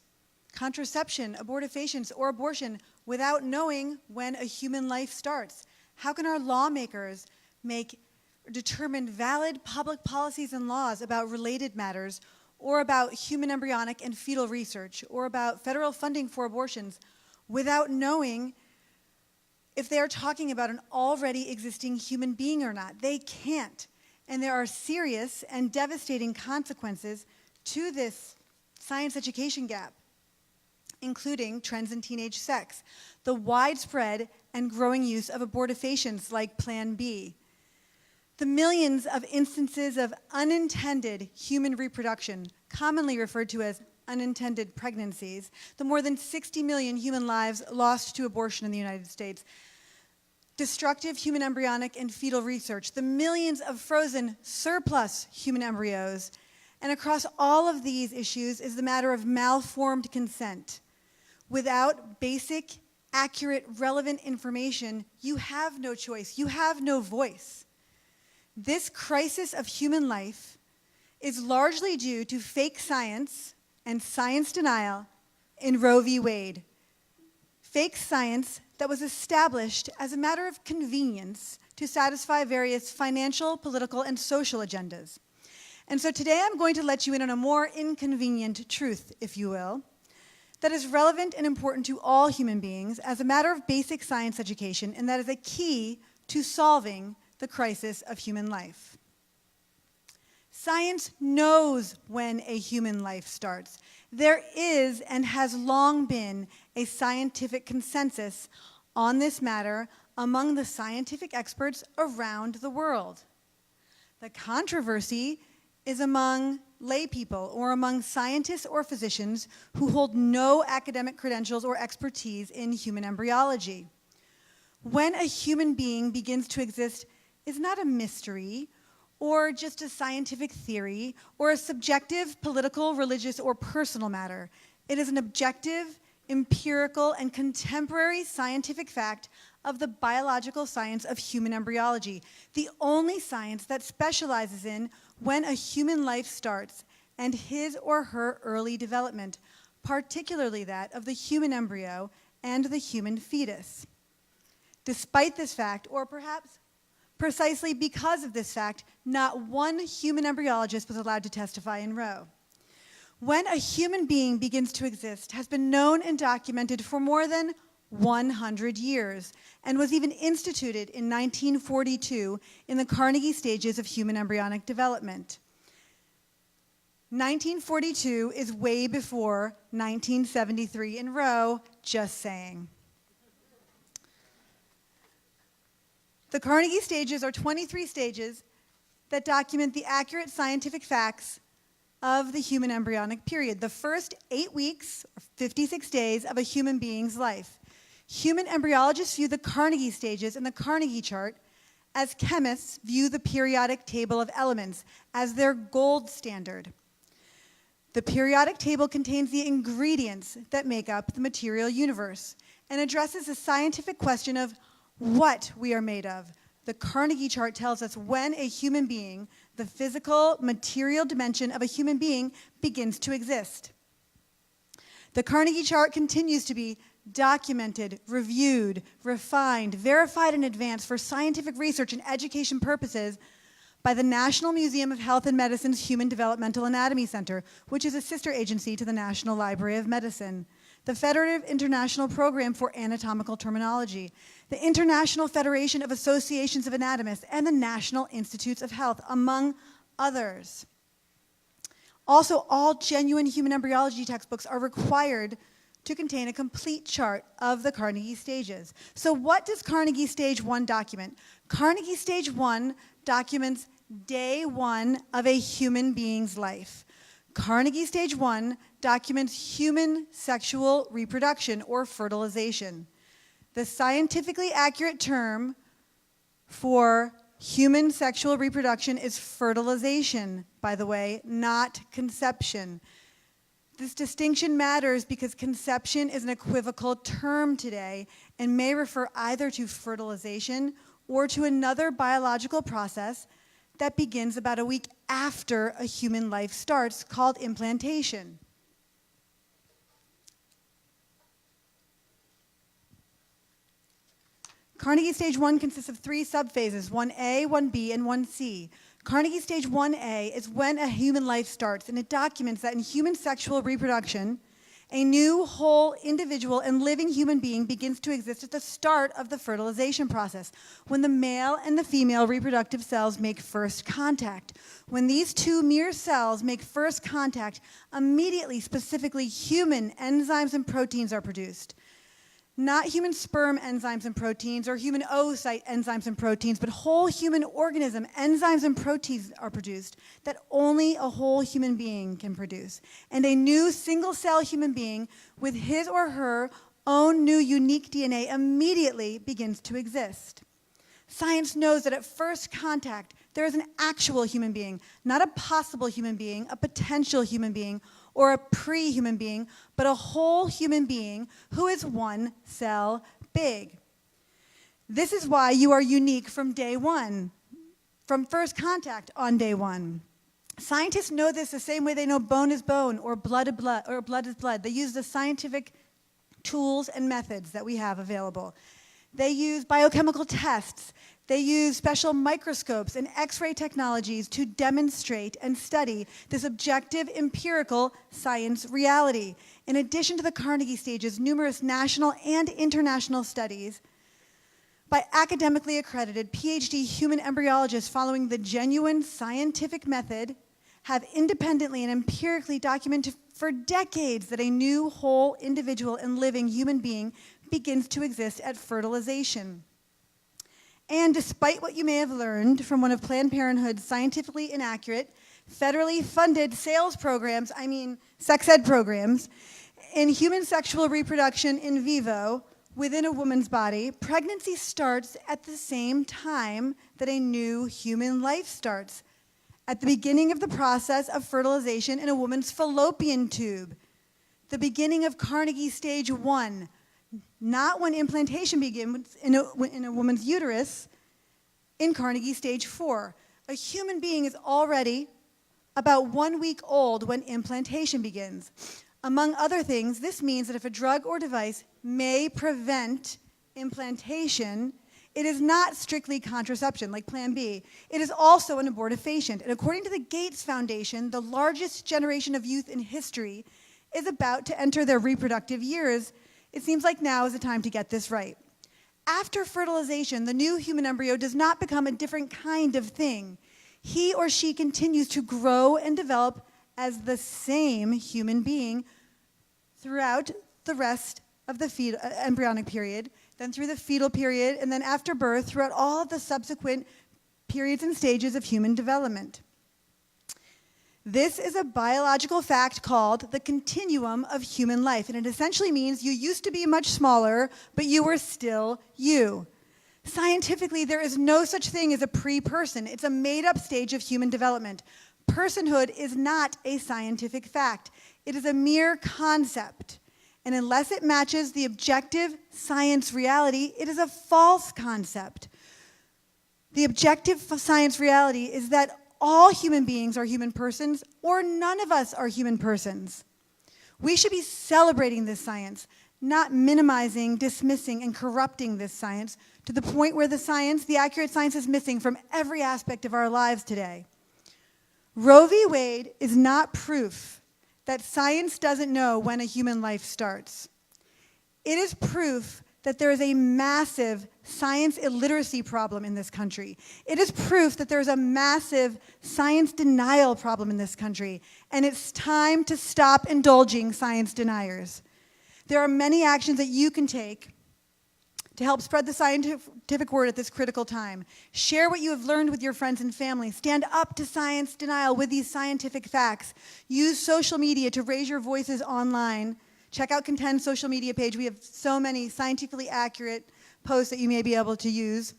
contraception, abortifacients, or abortion without knowing when a human life starts? How can our lawmakers determine valid public policies and laws about related matters, or about human embryonic and fetal research, or about federal funding for abortions, without knowing if they are talking about an already existing human being or not? They can't. And there are serious and devastating consequences to this science education gap, including trends in teenage sex, the widespread and growing use of abortifacients like Plan B, the millions of instances of unintended human reproduction, commonly referred to as unintended pregnancies, the more than 60 million human lives lost to abortion in the United States, destructive human embryonic and fetal research, the millions of frozen surplus human embryos, and across all of these issues is the matter of malformed consent. Without basic, accurate, relevant information, you have no choice, you have no voice. This crisis of human life is largely due to fake science and science denial in Roe v. Wade. Fake science that was established as a matter of convenience to satisfy various financial, political, and social agendas. And so today I'm going to let you in on a more inconvenient truth, if you will, that is relevant and important to all human beings as a matter of basic science education, and that is a key to solving the crisis of human life. Science knows when a human life starts. There is and has long been a scientific consensus on this matter among the scientific experts around the world. The controversy is among lay people or among scientists or physicians who hold no academic credentials or expertise in human embryology. When a human being begins to exist is not a mystery or just a scientific theory or a subjective, political, religious, or personal matter. It is an objective, empirical, and contemporary scientific fact of the biological science of human embryology, the only science that specializes in when a human life starts and his or her early development, particularly that of the human embryo and the human fetus. Despite this fact, or perhaps precisely because of this fact, not one human embryologist was allowed to testify in Roe. When a human being begins to exist has been known and documented for more than 100 years and was even instituted in 1942 in the Carnegie stages of human embryonic development. 1942 is way before 1973 in Roe, just saying. The Carnegie stages are 23 stages that document the accurate scientific facts of the human embryonic period, the first 8 weeks, or 56 days, of a human being's life. Human embryologists view the Carnegie stages and the Carnegie chart as chemists view the periodic table of elements as their gold standard. The periodic table contains the ingredients that make up the material universe and addresses the scientific question of what we are made of. The Carnegie chart tells us when a human being, the physical, material dimension of a human being, begins to exist. The Carnegie chart continues to be documented, reviewed, refined, verified in advance for scientific research and education purposes by the National Museum of Health and Medicine's Human Developmental Anatomy Center, which is a sister agency to the National Library of Medicine, the Federative International Program for Anatomical Terminology, the International Federation of Associations of Anatomists, and the National Institutes of Health, among others. Also, all genuine human embryology textbooks are required to contain a complete chart of the Carnegie stages. So what does Carnegie Stage 1 document? Carnegie Stage 1 documents day 1 of a human being's life. Carnegie Stage 1 documents human sexual reproduction or fertilization. The scientifically accurate term for human sexual reproduction is fertilization, by the way, not conception. This distinction matters because conception is an equivocal term today and may refer either to fertilization or to another biological process that begins about a week after a human life starts, called implantation. Carnegie Stage 1 consists of 3 subphases, 1A, 1B, and 1C. Carnegie Stage 1A is when a human life starts, and it documents that in human sexual reproduction, a new, whole, individual, and living human being begins to exist at the start of the fertilization process, when the male and the female reproductive cells make first contact. When these two mere cells make first contact, immediately, specifically, human enzymes and proteins are produced. Not human sperm enzymes and proteins or human oocyte enzymes and proteins, but whole human organism enzymes and proteins are produced that only a whole human being can produce. And a new single-cell human being with his or her own new unique DNA immediately begins to exist. Science knows that at first contact, there is an actual human being, not a possible human being, a potential human being, or a pre-human being, but a whole human being who is 1 cell big. This is why you are unique from day 1, from first contact on day 1. Scientists know this the same way they know bone is bone or blood is blood. They use the scientific tools and methods that we have available. They use biochemical tests. They use special microscopes and X-ray technologies to demonstrate and study this objective, empirical science reality. In addition to the Carnegie stages, numerous national and international studies by academically accredited PhD human embryologists following the genuine scientific method have independently and empirically documented for decades that a new whole individual and living human being begins to exist at fertilization. And despite what you may have learned from one of Planned Parenthood's scientifically inaccurate, federally funded sales programs, sex ed programs, in human sexual reproduction in vivo within a woman's body, pregnancy starts at the same time that a new human life starts, at the beginning of the process of fertilization in a woman's fallopian tube, the beginning of Carnegie stage 1, not when implantation begins in a woman's uterus, in Carnegie stage 4. A human being is already about 1 week old when implantation begins. Among other things, this means that if a drug or device may prevent implantation, it is not strictly contraception, like Plan B. It is also an abortifacient. And according to the Gates Foundation, the largest generation of youth in history is about to enter their reproductive years. It seems like now is the time to get this right. After fertilization, the new human embryo does not become a different kind of thing. He or she continues to grow and develop as the same human being throughout the rest of the embryonic period, then through the fetal period, and then after birth, throughout all of the subsequent periods and stages of human development. This is a biological fact called the continuum of human life, and it essentially means you used to be much smaller, but you were still you. Scientifically, there is no such thing as a pre-person. It's a made-up stage of human development. Personhood is not a scientific fact. It is a mere concept. And unless it matches the objective science reality, it is a false concept. The objective science reality is that all human beings are human persons, or none of us are human persons. We should be celebrating this science, not minimizing, dismissing, and corrupting this science to the point where the accurate science is missing from every aspect of our lives today. Roe v. Wade is not proof that science doesn't know when a human life starts. It is proof that there is a massive science illiteracy problem in this country. It is proof that there is a massive science denial problem in this country, and it's time to stop indulging science deniers. There are many actions that you can take to help spread the scientific word at this critical time. Share what you have learned with your friends and family. Stand up to science denial with these scientific facts. Use social media to raise your voices online. Check out Contend's social media page. We have so many scientifically accurate posts that you may be able to use.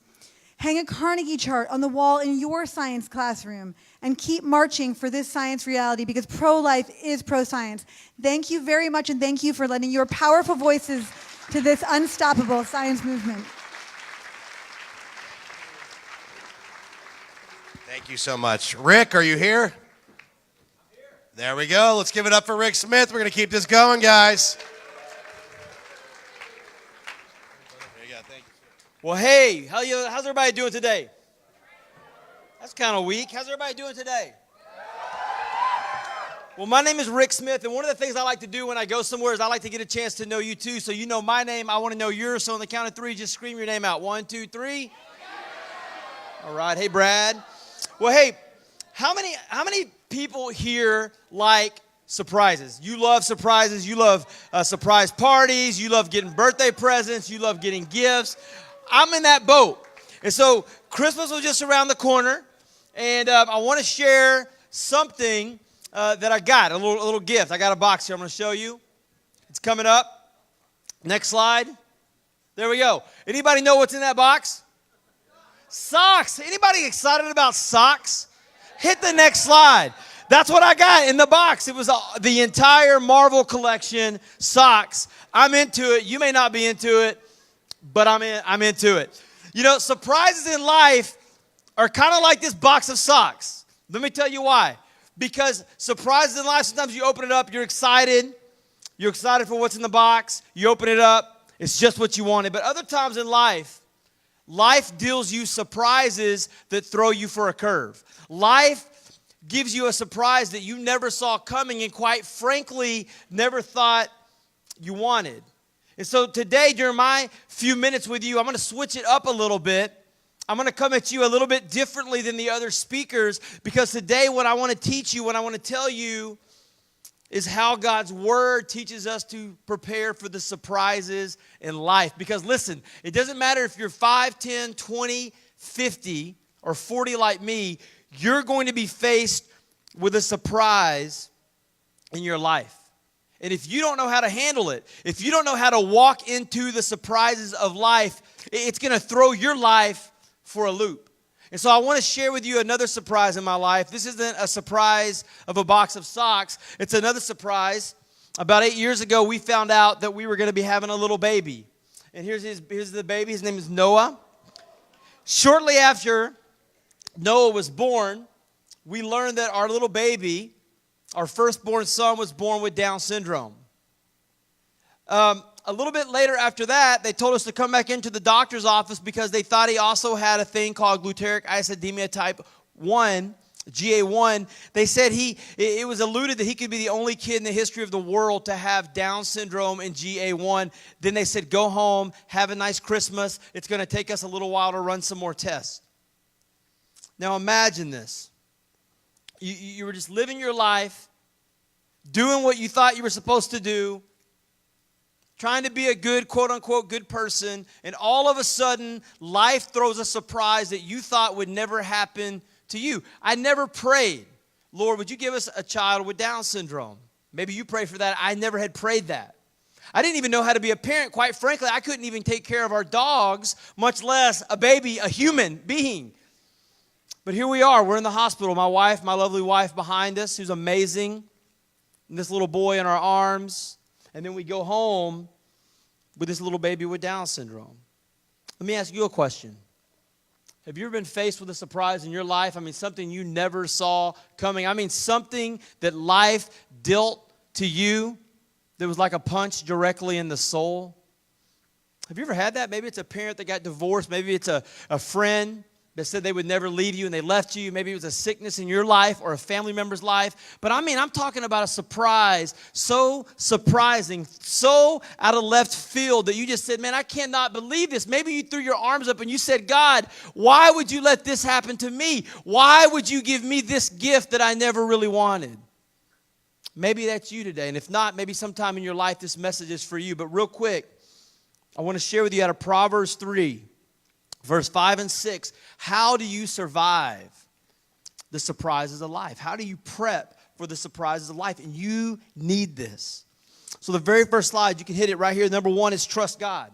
Hang a Carnegie chart on the wall in your science classroom and keep marching for this science reality, because pro-life is pro-science. Thank you very much, and thank you for lending your powerful voices to this unstoppable science movement. Thank you so much. Rick, are you here? There we go. Let's give it up for Rick Smith. We're going to keep this going, guys. There you go. Thank you. Well, hey, how's everybody doing today? That's kind of weak. How's everybody doing today? Well, my name is Rick Smith, and one of the things I like to do when I go somewhere is I like to get a chance to know you too. So you know my name, I want to know yours. So on the count of 3, just scream your name out. 1, 2, 3. All right. Hey, Brad. Well, hey, how many people here like surprises? You love surprises. You love surprise parties. You love getting birthday presents. You love getting gifts. I'm in that boat. And so Christmas was just around the corner, and I want to share something that I got, a little gift. I got a box here I'm going to show you. It's coming up. Next slide. There we go. Anybody know what's in that box? Socks. Anybody excited about socks? Hit the next slide. That's what I got in the box. It was the entire Marvel collection, socks. I'm into it. You may not be into it, but I'm into it. You know, surprises in life are kind of like this box of socks. Let me tell you why. Because surprises in life, sometimes you open it up, you're excited. You're excited for what's in the box. You open it up, it's just what you wanted. But other times in life Life deals you surprises that throw you for a curve. Life gives you a surprise that you never saw coming and quite frankly never thought you wanted. And so today, during my few minutes with you, I'm going to switch it up a little bit. I'm going to come at you a little bit differently than the other speakers because today what I want to teach you, what I want to tell you is how God's Word teaches us to prepare for the surprises in life. Because listen, it doesn't matter if you're 5, 10, 20, 50, or 40 like me, you're going to be faced with a surprise in your life. And if you don't know how to handle it, if you don't know how to walk into the surprises of life, it's going to throw your life for a loop. And so I want to share with you another surprise in my life. This isn't a surprise of a box of socks. It's another surprise. About 8 years ago, we found out that we were going to be having a little baby. And here's the baby. His name is Noah. Shortly after Noah was born, we learned that our little baby, our firstborn son, was born with Down syndrome. A little bit later after that, they told us to come back into the doctor's office because they thought he also had a thing called glutaric acidemia type 1, GA1. They said it was alluded that he could be the only kid in the history of the world to have Down syndrome and GA1. Then they said, go home, have a nice Christmas. It's going to take us a little while to run some more tests. Now imagine this. You were just living your life, doing what you thought you were supposed to do, trying to be a good, quote-unquote, good person, and all of a sudden, life throws a surprise that you thought would never happen to you. I never prayed, Lord, would you give us a child with Down syndrome? Maybe you pray for that. I never had prayed that. I didn't even know how to be a parent. Quite frankly, I couldn't even take care of our dogs, much less a baby, a human being. But here we are. We're in the hospital. My wife, my lovely wife behind us, who's amazing, and this little boy in our arms. And then we go home with this little baby with Down syndrome. Let me ask you a question. Have you ever been faced with a surprise in your life? I mean, something you never saw coming. I mean, something that life dealt to you that was like a punch directly in the soul. Have you ever had that? Maybe it's a parent that got divorced. Maybe it's a friend that said they would never leave you and they left you. Maybe it was a sickness in your life or a family member's life. But I mean, I'm talking about a surprise, so surprising, so out of left field that you just said, man, I cannot believe this. Maybe you threw your arms up and you said, God, why would you let this happen to me? Why would you give me this gift that I never really wanted? Maybe that's you today. And if not, maybe sometime in your life this message is for you. But real quick, I want to share with you out of Proverbs 3. Verse 5 and 6, how do you survive the surprises of life? How do you prep for the surprises of life? And you need this. So the very first slide, you can hit it right here. Number 1 is trust God.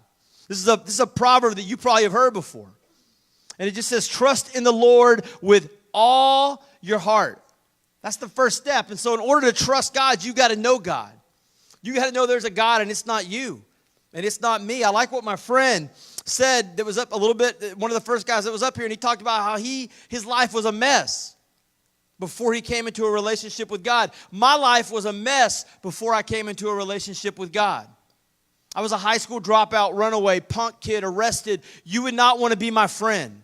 This is a proverb that you probably have heard before. And it just says, trust in the Lord with all your heart. That's the first step. And so in order to trust God, you got to know God. You got to know there's a God and it's not you. And it's not me. I like what my friend said that was up a little bit, one of the first guys that was up here, and he talked about how his life was a mess before he came into a relationship with God. My life was a mess before I came into a relationship with God. I was a high school dropout, runaway, punk kid, arrested. You would not want to be my friend.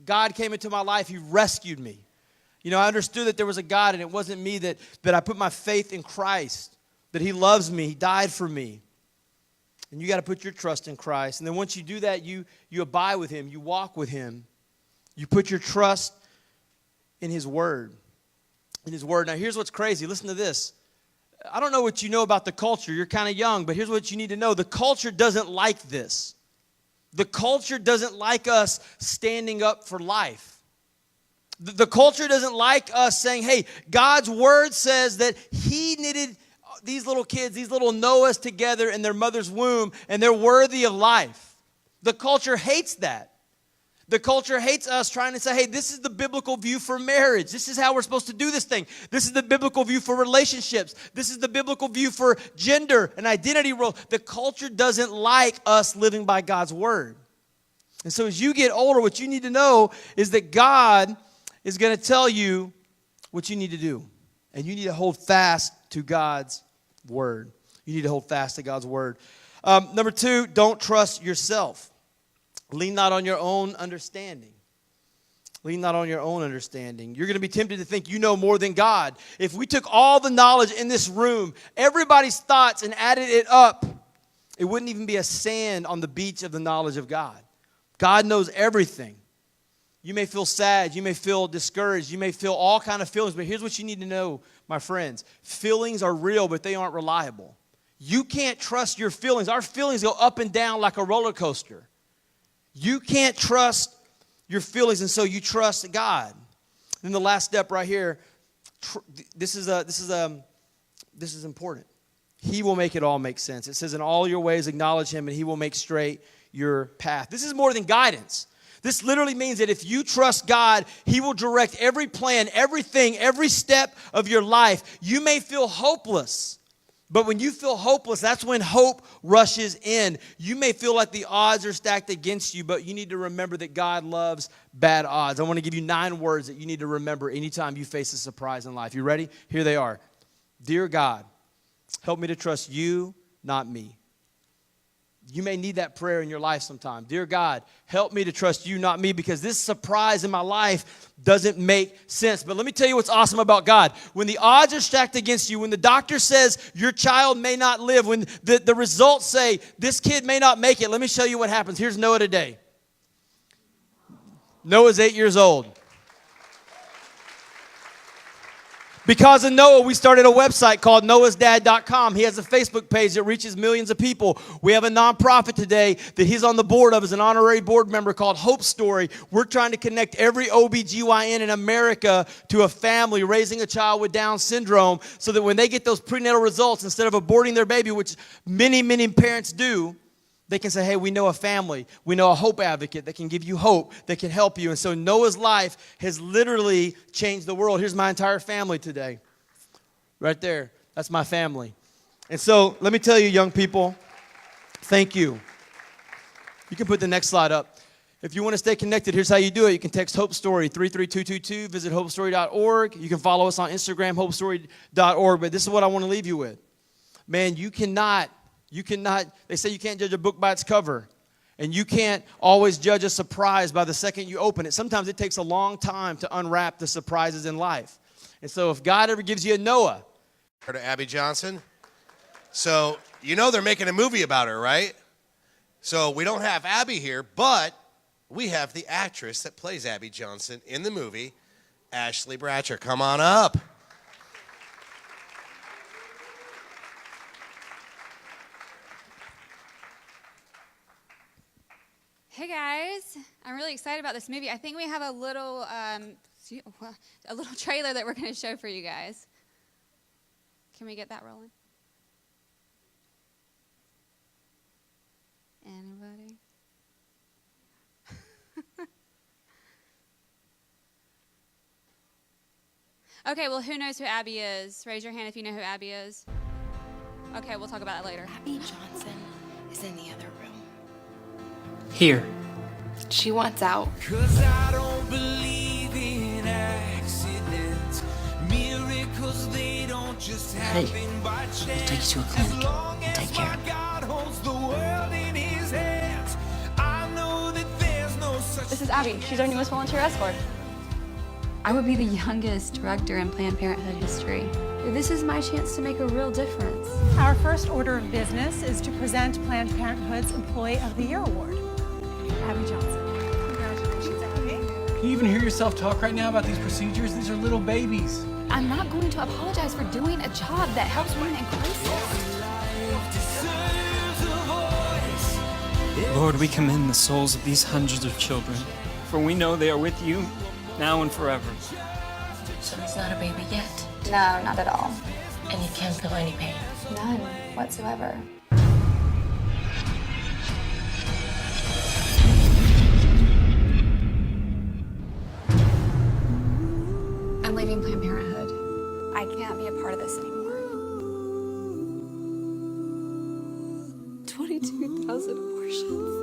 God came into my life. He rescued me. You know, I understood that there was a God, and it wasn't me that I put my faith in Christ, that he loves me, he died for me. And you got to put your trust in Christ. And then once you do that, you abide with him. You walk with him. You put your trust in his word. In his word. Now, here's what's crazy. Listen to this. I don't know what you know about the culture. You're kind of young, but here's what you need to know. The culture doesn't like this. The culture doesn't like us standing up for life. The culture doesn't like us saying, hey, God's word says that he knitted these little kids, these little Noahs together in their mother's womb, and they're worthy of life. The culture hates that. The culture hates us trying to say, hey, this is the biblical view for marriage. This is how we're supposed to do this thing. This is the biblical view for relationships. This is the biblical view for gender and identity role. The culture doesn't like us living by God's word. And so as you get older, what you need to know is that God is going to tell you what you need to do. And you need to hold fast to God's word. You need to hold fast to God's word. Number 2, don't trust yourself. Lean not on your own understanding. Lean not on your own understanding. You're going to be tempted to think you know more than God. If we took all the knowledge in this room, everybody's thoughts, and added it up, it wouldn't even be a sand on the beach of the knowledge of God. God knows everything. You may feel sad. You may feel discouraged. You may feel all kind of feelings. But here's what you need to know, my friends. Feelings are real, but they aren't reliable. You can't trust your feelings. Our feelings go up and down like a roller coaster. You can't trust your feelings, and so you trust God. Then the last step right here, this is important. He will make it all make sense. It says, in all your ways acknowledge him, and he will make straight your path. This is more than guidance. This literally means that if you trust God, he will direct every plan, everything, every step of your life. You may feel hopeless, but when you feel hopeless, that's when hope rushes in. You may feel like the odds are stacked against you, but you need to remember that God loves bad odds. I want to give you 9 words that you need to remember anytime you face a surprise in life. You ready? Here they are. Dear God, help me to trust you, not me. You may need that prayer in your life sometime. Dear God, help me to trust you, not me, because this surprise in my life doesn't make sense. But let me tell you what's awesome about God. When the odds are stacked against you, when the doctor says your child may not live, when the results say this kid may not make it, let me show you what happens. Here's Noah today. Noah's 8 years old. Because of Noah, we started a website called noahsdad.com. He has a Facebook page that reaches millions of people. We have a nonprofit today that he's on the board of as an honorary board member called Hope Story. We're trying to connect every OBGYN in America to a family raising a child with Down syndrome so that when they get those prenatal results, instead of aborting their baby, which many, many parents do, they can say, hey, we know a family. We know a hope advocate that can give you hope, that can help you. And so Noah's life has literally changed the world. Here's my entire family today. Right there. That's my family. And so let me tell you, young people, thank you. You can put the next slide up. If you want to stay connected, here's how you do it. You can text Hope Story 33222. Visit hopestory.org. You can follow us on Instagram, hopestory.org. But this is what I want to leave you with. Man, you cannot, they say you can't judge a book by its cover. And you can't always judge a surprise by the second you open it. Sometimes it takes a long time to unwrap the surprises in life. And so if God ever gives you a Noah. Heard of Abby Johnson? So, you know they're making a movie about her, right? So we don't have Abby here, but we have the actress that plays Abby Johnson in the movie, Ashley Bratcher. Come on up. Hey guys, I'm really excited about this movie. I think we have a little trailer that we're going to show for you guys. Can we get that rolling? Anybody? Okay, well, who knows who Abby is? Raise your hand if you know who Abby is. Okay, we'll talk about it later. Abby Johnson is in the other room. Here. She wants out. 'Cause I don't believe in accidents. Miracles, they don't just happen by chance. We'll take you to a clinic and take care of it. God holds the world in his hands. I know that there's no such. This is Abby. She's our newest volunteer escort. I would be the youngest director in Planned Parenthood history. This is my chance to make a real difference. Our first order of business is to present Planned Parenthood's Employee of the Year Award. Abby Johnson. Congratulations, Abby. Can you even hear yourself talk right now about these procedures? These are little babies. I'm not going to apologize for doing a job that helps women in crisis. Lord, we commend the souls of these hundreds of children, for we know they are with you now and forever. So he's not a baby yet? No, not at all. And you can't feel any pain? None whatsoever. I'm leaving Planned Parenthood. I can't be a part of this anymore. 22,000 abortions.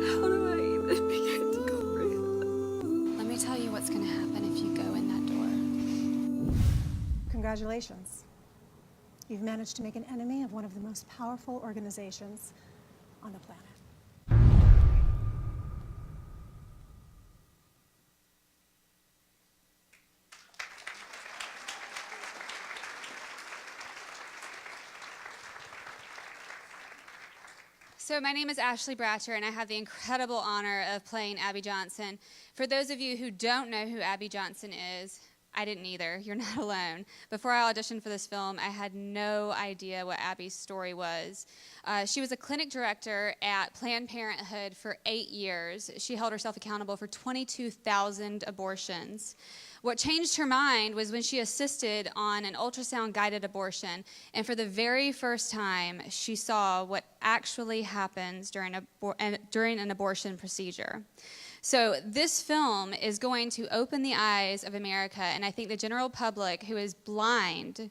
How do I even begin to comprehend? Let me tell you what's going to happen if you go in that door. Congratulations. You've managed to make an enemy of one of the most powerful organizations on the planet. So my name is Ashley Bratcher, and I have the incredible honor of playing Abby Johnson. For those of you who don't know who Abby Johnson is, I didn't either. You're not alone. Before I auditioned for this film, I had no idea what Abby's story was. She was a clinic director at Planned Parenthood for 8 years. She held herself accountable for 22,000 abortions. What changed her mind was when she assisted on an ultrasound-guided abortion, and for the very first time, she saw what actually happens during an abortion procedure. So this film is going to open the eyes of America, and I think the general public who is blind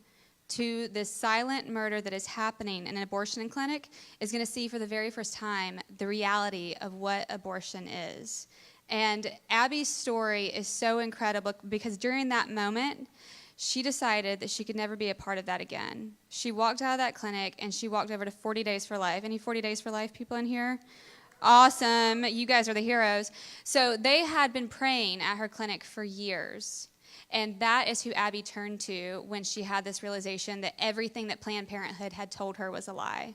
to this silent murder that is happening in an abortion clinic is going to see for the very first time the reality of what abortion is. And Abby's story is so incredible because during that moment, she decided that she could never be a part of that again. She walked out of that clinic and she walked over to 40 Days for Life. Any 40 Days for Life people in here? Awesome. You guys are the heroes. So they had been praying at her clinic for years. And that is who Abby turned to when she had this realization that everything that Planned Parenthood had told her was a lie.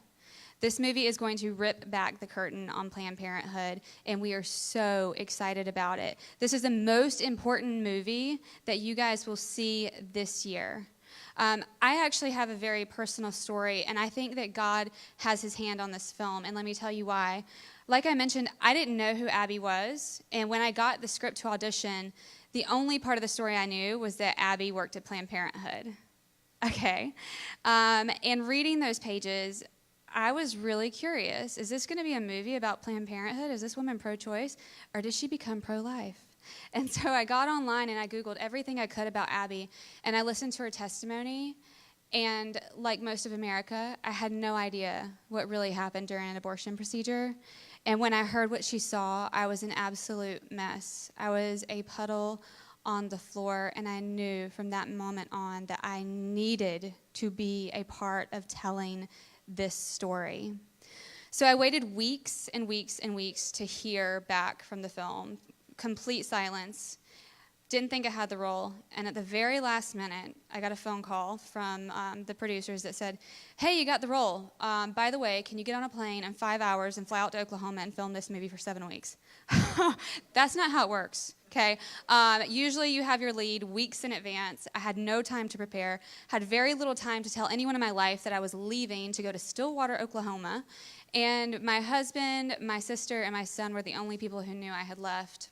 This movie is going to rip back the curtain on Planned Parenthood, and we are so excited about it. This is the most important movie that you guys will see this year. I actually have a very personal story, and I think that God has his hand on this film, and let me tell you why. Like I mentioned, I didn't know who Abby was, and when I got the script to audition, the only part of the story I knew was that Abby worked at Planned Parenthood. Okay. And reading those pages, I was really curious. Is this going to be a movie about Planned Parenthood? Is this woman pro-choice? Or does she become pro-life? And so I got online and I Googled everything I could about Abby, and I listened to her testimony. And like most of America, I had no idea what really happened during an abortion procedure. And when I heard what she saw, I was an absolute mess. I was a puddle on the floor, and I knew from that moment on that I needed to be a part of telling this story. So I waited weeks and weeks and weeks to hear back from the film. Complete silence. Didn't think I had the role, and at the very last minute, I got a phone call from the producers that said, "Hey, you got the role. By the way, can you get on a plane in 5 hours and fly out to Oklahoma and film this movie for 7 weeks?" That's not how it works, okay? Usually you have your lead weeks in advance. I had no time to prepare, had very little time to tell anyone in my life that I was leaving to go to Stillwater, Oklahoma, and my husband, my sister, and my son were the only people who knew I had left.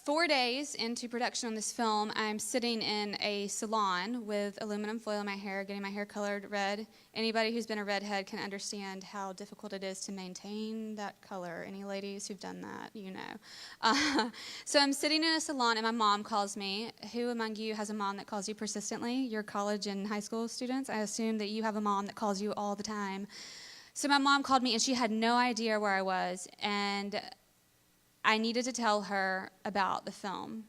4 days into production on this film, I'm sitting in a salon with aluminum foil in my hair, getting my hair colored red. Anybody who's been a redhead can understand how difficult it is to maintain that color. Any ladies who've done that, you know. So I'm sitting in a salon, and my mom calls me. Who among you has a mom that calls you persistently? Your college and high school students? I assume that you have a mom that calls you all the time. So my mom called me, and she had no idea where I was, and I needed to tell her about the film.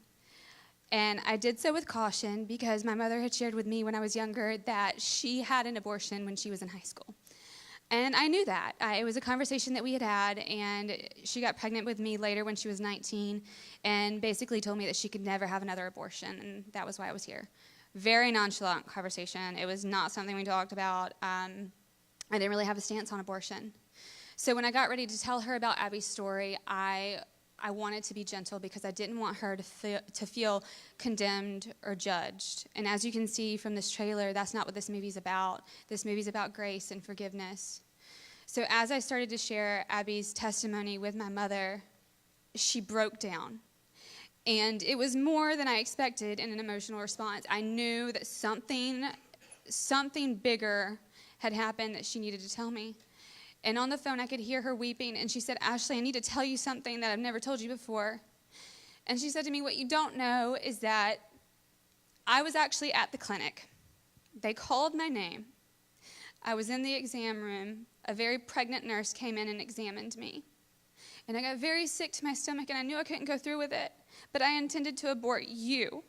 And I did so with caution because my mother had shared with me when I was younger that she had an abortion when she was in high school. And I knew that. It was a conversation that we had, and she got pregnant with me later when she was 19 and basically told me that she could never have another abortion, and that was why I was here. Very nonchalant conversation. It was not something we talked about. I didn't really have a stance on abortion. So when I got ready to tell her about Abby's story, I wanted to be gentle because I didn't want her to feel condemned or judged. And as you can see from this trailer, that's not what this movie's about. This movie's about grace and forgiveness. So as I started to share Abby's testimony with my mother, she broke down. And it was more than I expected in an emotional response. I knew that something bigger had happened that she needed to tell me. And on the phone, I could hear her weeping, and she said, "Ashley, I need to tell you something that I've never told you before." And she said to me, "What you don't know is that I was actually at the clinic. They called my name. I was in the exam room. A very pregnant nurse came in and examined me. And I got very sick to my stomach, and I knew I couldn't go through with it, but I intended to abort you.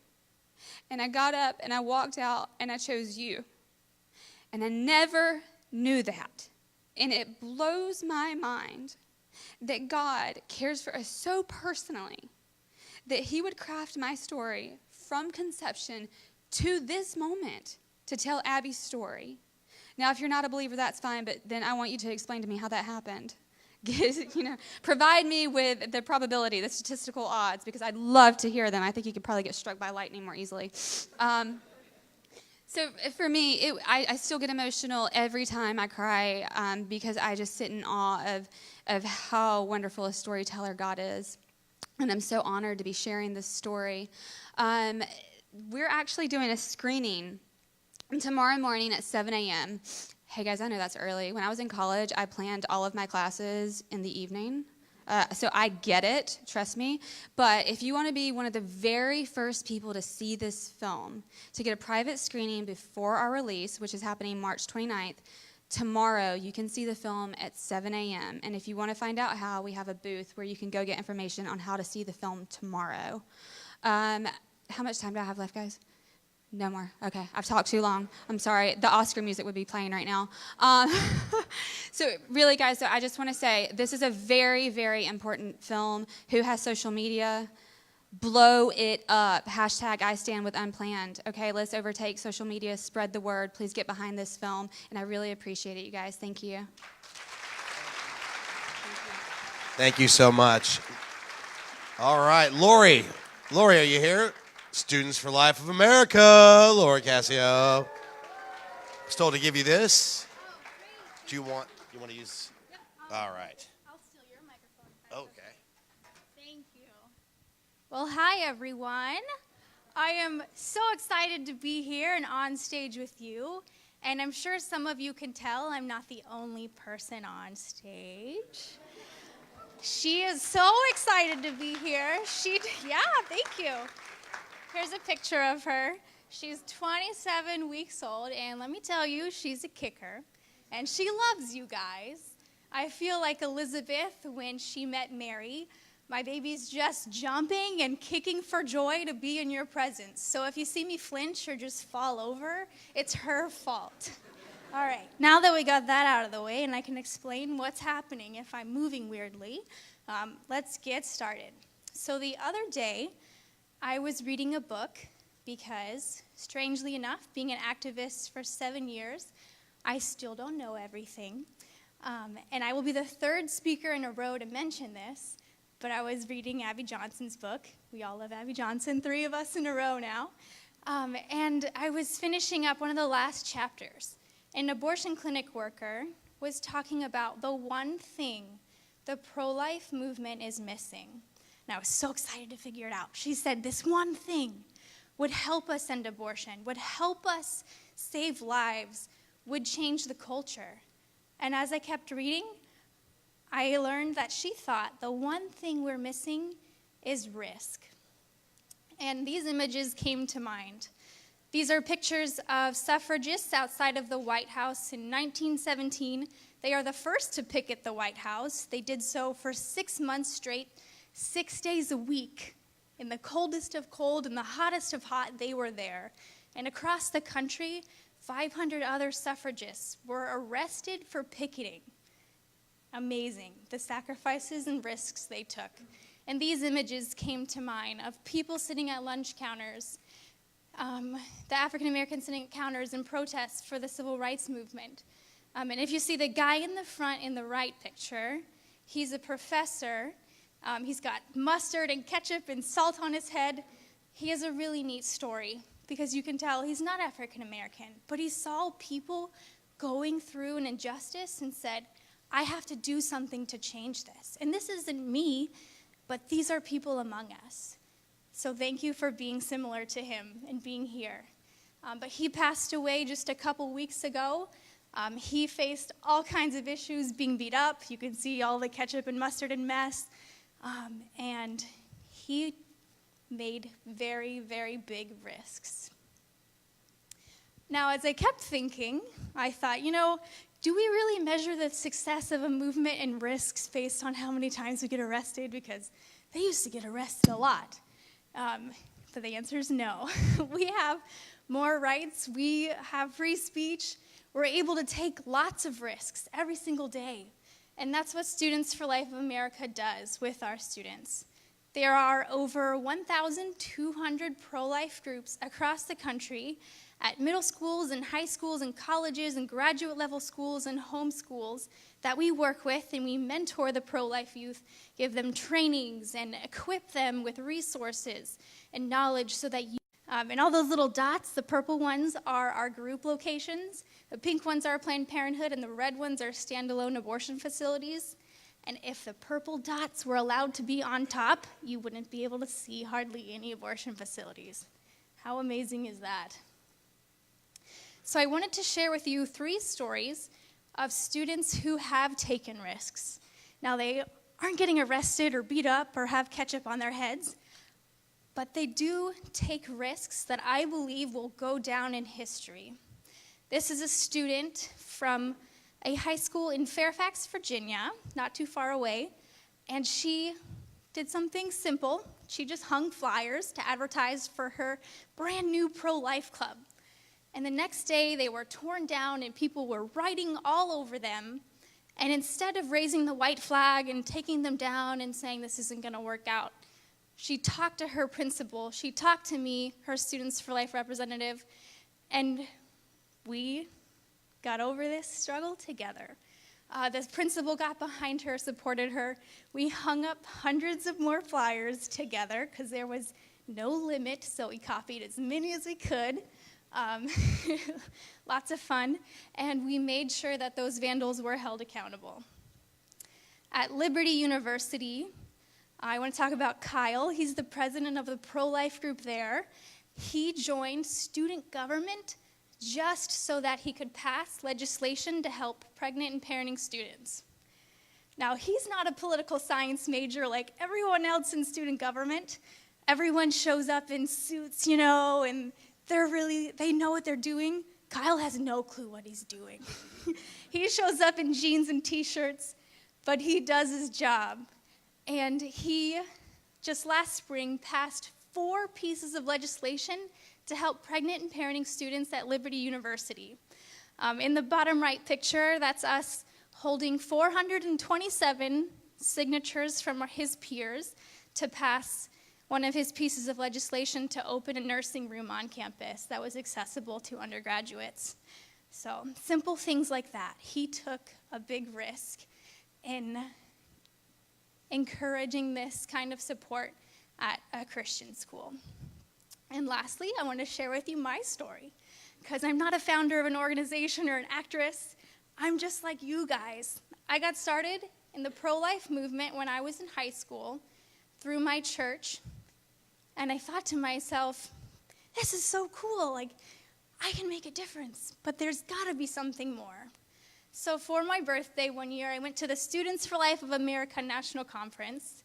And I got up, and I walked out, and I chose you. And I never knew that. And it blows my mind that God cares for us so personally that he would craft my story from conception to this moment to tell Abby's story, Now, if you're not a believer, that's fine, but then I want you to explain to me how that happened. Provide me with the probability, the statistical odds, because I'd love to hear them. I think you could probably get struck by lightning more easily. So for me, I still get emotional every time I cry because I just sit in awe of how wonderful a storyteller God is. And I'm so honored to be sharing this story. We're actually doing a screening tomorrow morning at 7 a.m. Hey guys, I know that's early. When I was in college, I planned all of my classes in the evening. So I get it, trust me. But if you want to be one of the very first people to see this film, to get a private screening before our release, which is happening March 29th, tomorrow you can see the film at 7 a.m. And if you want to find out how, we have a booth where you can go get information on how to see the film tomorrow. How much time do I have left, guys? No more. Okay, I've talked too long. I'm sorry. The Oscar music would be playing right now. So really, guys, so I just want to say this is a very, very important film. Who has social media? Blow it up. Hashtag I stand with Unplanned. Okay, let's overtake social media. Spread the word. Please get behind this film. And I really appreciate it, you guys. Thank you. Thank you so much. All right, Lori. Lori, are you here? Students for Life of America, Lori Cascio. I was told to give you this. Do you want to use? All right. I'll steal your microphone. Okay. Thank you. Well, hi, everyone. I am so excited to be here and on stage with you. And I'm sure some of you can tell I'm not the only person on stage. She is so excited to be here. Yeah, thank you. Here's a picture of her. She's 27 weeks old, and let me tell you, she's a kicker. And she loves you guys. I feel like Elizabeth when she met Mary. My baby's just jumping and kicking for joy to be in your presence. So if you see me flinch or just fall over, it's her fault. All right, now that we got that out of the way and I can explain what's happening if I'm moving weirdly, let's get started. So the other day, I was reading a book because, strangely enough, being an activist for 7 years, I still don't know everything. And I will be the third speaker in a row to mention this, but I was reading Abby Johnson's book. We all love Abby Johnson, 3 of us in a row now. And I was finishing up one of the last chapters. An abortion clinic worker was talking about the one thing the pro-life movement is missing. And I was so excited to figure it out. She said this one thing would help us end abortion, would help us save lives, would change the culture. And as I kept reading, I learned that she thought the one thing we're missing is risk. And these images came to mind. These are pictures of suffragists outside of the White House in 1917. They are the first to picket the White House. They did so for 6 months straight. 6 days a week, in the coldest of cold and the hottest of hot, they were there. And across the country, 500 other suffragists were arrested for picketing. Amazing, the sacrifices and risks they took. And these images came to mind of people sitting at lunch counters, the African Americans sitting at counters in protest for the civil rights movement. And if you see the guy in the front in the right picture, he's a professor. He's got mustard and ketchup and salt on his head. He has a really neat story because you can tell he's not African American, but he saw people going through an injustice and said, I have to do something to change this. And this isn't me, but these are people among us. So thank you for being similar to him and being here. But he passed away just a couple weeks ago. He faced all kinds of issues, being beat up. You can see all the ketchup and mustard and mess. And he made very, very big risks. Now, as I kept thinking, I thought, do we really measure the success of a movement in risks based on how many times we get arrested? Because they used to get arrested a lot. But the answer is no. We have more rights. We have free speech. We're able to take lots of risks every single day. And that's what Students for Life of America does with our students. There are over 1,200 pro-life groups across the country, at middle schools and high schools and colleges and graduate level schools and home schools that we work with, and we mentor the pro-life youth, give them trainings and equip them with resources and knowledge so that you, and all those little dots, the purple ones are our group locations, the pink ones are Planned Parenthood, and the red ones are standalone abortion facilities. And if the purple dots were allowed to be on top, you wouldn't be able to see hardly any abortion facilities. How amazing is that? So I wanted to share with you 3 stories of students who have taken risks. Now, they aren't getting arrested or beat up or have ketchup on their heads, but they do take risks that I believe will go down in history. This is a student from a high school in Fairfax, Virginia, not too far away, and she did something simple. She just hung flyers to advertise for her brand new pro-life club. And the next day, they were torn down and people were writing all over them. And instead of raising the white flag and taking them down and saying this isn't gonna work out, she talked to her principal, she talked to me, her Students for Life representative, and we got over this struggle together. The principal got behind her, supported her. We hung up hundreds of more flyers together because there was no limit, so we copied as many as we could. Lots of fun, and we made sure that those vandals were held accountable. At Liberty University, I want to talk about Kyle. He's the president of the pro-life group there. He joined student government just so that he could pass legislation to help pregnant and parenting students. Now, he's not a political science major like everyone else in student government. Everyone shows up in suits, you know, and they know what they're doing. Kyle has no clue what he's doing. He shows up in jeans and t-shirts, but he does his job. And he, just last spring, passed 4 pieces of legislation to help pregnant and parenting students at Liberty University. In the bottom right picture, that's us holding 427 signatures from his peers to pass one of his pieces of legislation to open a nursing room on campus that was accessible to undergraduates. So simple things like that. He took a big risk in encouraging this kind of support at a Christian school. And lastly, I want to share with you my story, because I'm not a founder of an organization or an actress. I'm just like you guys. I got started in the pro-life movement when I was in high school through my church, and I thought to myself, this is so cool, like, I can make a difference, but there's gotta be something more. So for my birthday one year, I went to the Students for Life of America National Conference,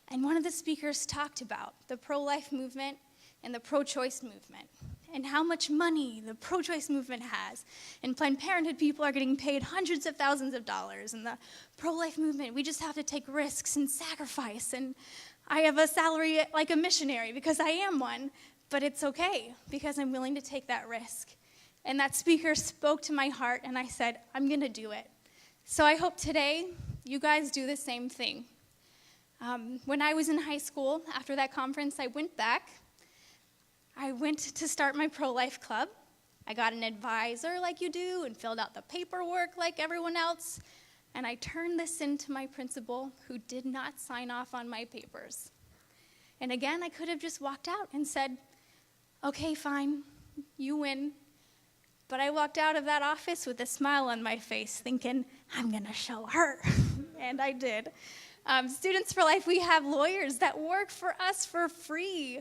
and one of the speakers talked about the pro-life movement and the pro-choice movement, and how much money the pro-choice movement has. And Planned Parenthood people are getting paid hundreds of thousands of dollars, and the pro-life movement, we just have to take risks and sacrifice, and I have a salary like a missionary because I am one, but it's okay because I'm willing to take that risk. And that speaker spoke to my heart, and I said, I'm gonna do it. So I hope today you guys do the same thing. When I was in high school, after that conference, I went back. I went to start my pro-life club. I got an advisor like you do and filled out the paperwork like everyone else. And I turned this in to my principal, who did not sign off on my papers. And again, I could have just walked out and said, okay, fine, you win. But I walked out of that office with a smile on my face thinking, I'm gonna show her. And I did. Students for Life, we have lawyers that work for us for free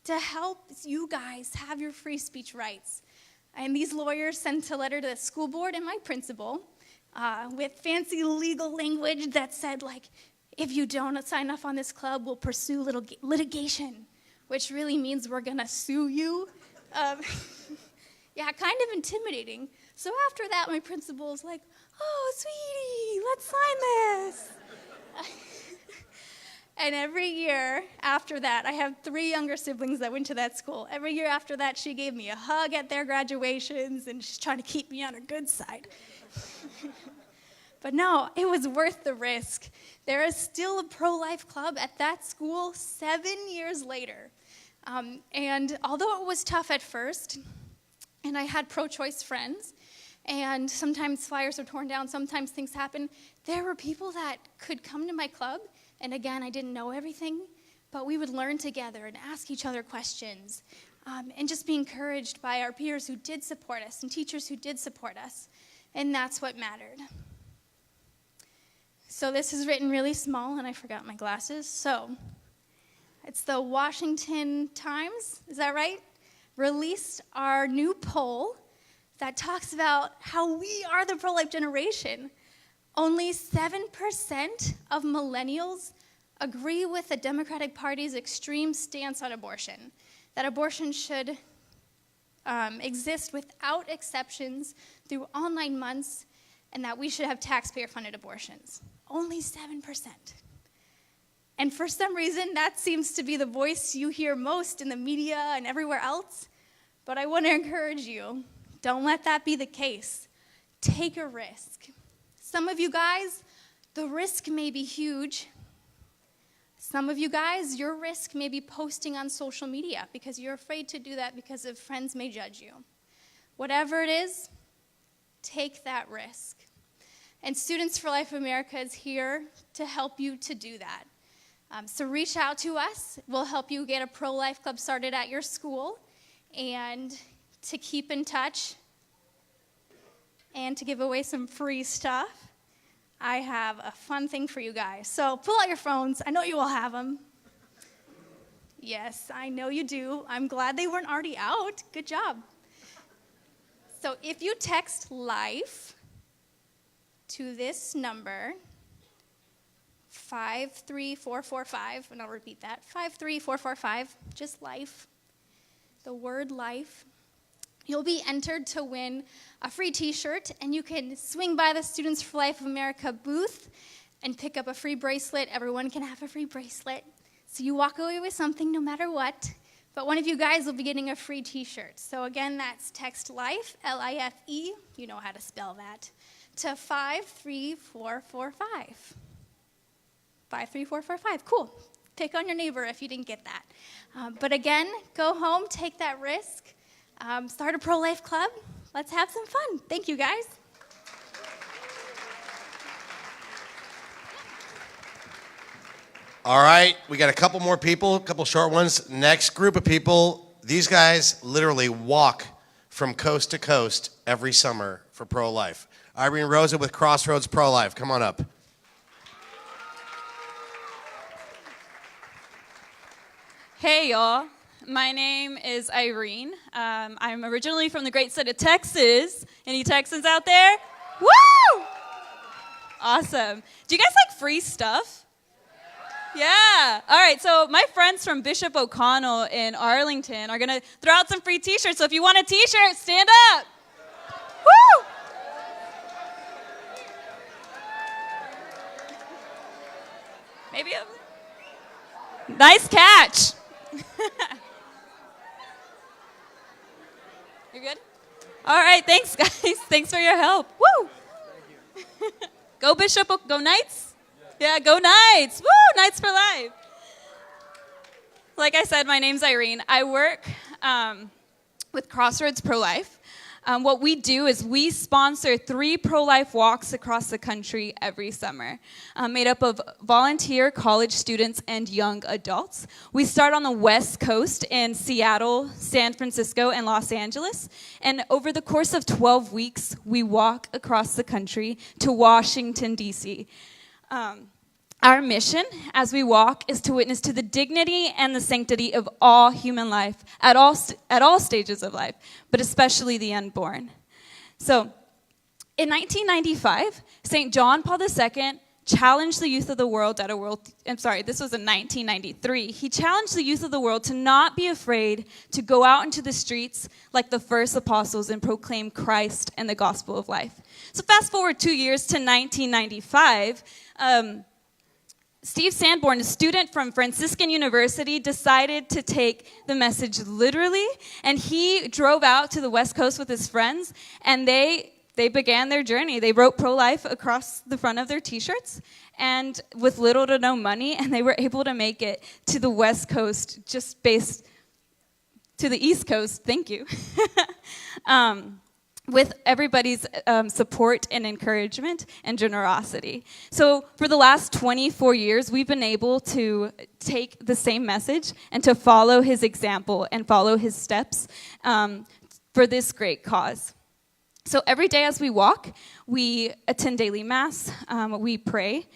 to help you guys have your free speech rights. And these lawyers sent a letter to the school board and my principal with fancy legal language that said, like, if you don't sign off on this club, we'll pursue litigation, which really means we're gonna sue you. Yeah, kind of intimidating. So after that, my principal was like, oh, sweetie, let's sign this. And every year after that, I have 3 younger siblings that went to that school. Every year after that, she gave me a hug at their graduations, and she's trying to keep me on her good side. But no, it was worth the risk. There is still a pro-life club at that school 7 years later. And although it was tough at first, and I had pro-choice friends, and sometimes flyers are torn down, sometimes things happen. There were people that could come to my club, and again, I didn't know everything, but we would learn together and ask each other questions, and just be encouraged by our peers who did support us and teachers who did support us, and that's what mattered. So this is written really small, and I forgot my glasses. So it's the Washington Times, is that right? Released our new poll that talks about how we are the pro-life generation. Only 7% of millennials agree with the Democratic Party's extreme stance on abortion, that abortion should exist without exceptions through all 9 months, and that we should have taxpayer-funded abortions. Only 7%. And for some reason, that seems to be the voice you hear most in the media and everywhere else. But I want to encourage you, don't let that be the case. Take a risk. Some of you guys, the risk may be huge. Some of you guys, your risk may be posting on social media because you're afraid to do that because of friends may judge you. Whatever it is, take that risk. And Students for Life America is here to help you to do that. So reach out to us. We'll help you get a pro-life club started at your school. And to keep in touch and to give away some free stuff, I have a fun thing for you guys. So pull out your phones. I know you all have them. Yes, I know you do. I'm glad they weren't already out. Good job. So if you text LIFE to this number, 53445, and I'll repeat that, 53445, just LIFE, the word LIFE, you'll be entered to win a free t-shirt, and you can swing by the Students for Life of America booth and pick up a free bracelet. Everyone can have a free bracelet. So you walk away with something no matter what, but one of you guys will be getting a free t-shirt. So again, that's text LIFE, L-I-F-E, you know how to spell that, to 53445. 53445, cool. Pick on your neighbor if you didn't get that. But again, go home, take that risk, start a pro-life club. Let's have some fun. Thank you, guys. All right, we got a couple more people, a couple short ones. Next group of people, these guys literally walk from coast to coast every summer for pro-life. Irene Rosa with Crossroads Pro-Life, come on up. Hey, y'all. My name is Irene. I'm originally from the great state of Texas. Any Texans out there? Woo! Awesome. Do you guys like free stuff? Yeah. All right, so my friends from Bishop O'Connell in Arlington are going to throw out some free t-shirts. So if you want a t-shirt, stand up. Woo! Maybe a nice catch. You're good? All right, thanks, guys. Thanks for your help. Woo! Go Bishop, go Knights? Yeah, go Knights. Woo, Knights for life. Like I said, my name's Irene. I work with Crossroads Pro-Life. What we do is we sponsor 3 pro-life walks across the country every summer, made up of volunteer college students and young adults. We start on the West Coast in Seattle, San Francisco, and Los Angeles. And over the course of 12 weeks, we walk across the country to Washington, D.C. Our mission as we walk is to witness to the dignity and the sanctity of all human life at all stages of life, but especially the unborn. So, in 1995, St. John Paul II challenged the youth of the world this was in 1993. He challenged the youth of the world to not be afraid to go out into the streets like the first apostles and proclaim Christ and the gospel of life. So fast forward 2 years to 1995, Steve Sanborn, a student from Franciscan University, decided to take the message literally, and he drove out to the West Coast with his friends, and they began their journey. They wrote pro-life across the front of their t-shirts, and with little to no money, and they were able to make it to the West Coast, to the East Coast, thank you. with everybody's support and encouragement and generosity. So for the last 24 years, we've been able to take the same message and to follow his example and follow his steps for this great cause. So every day as we walk, we attend daily mass, we pray,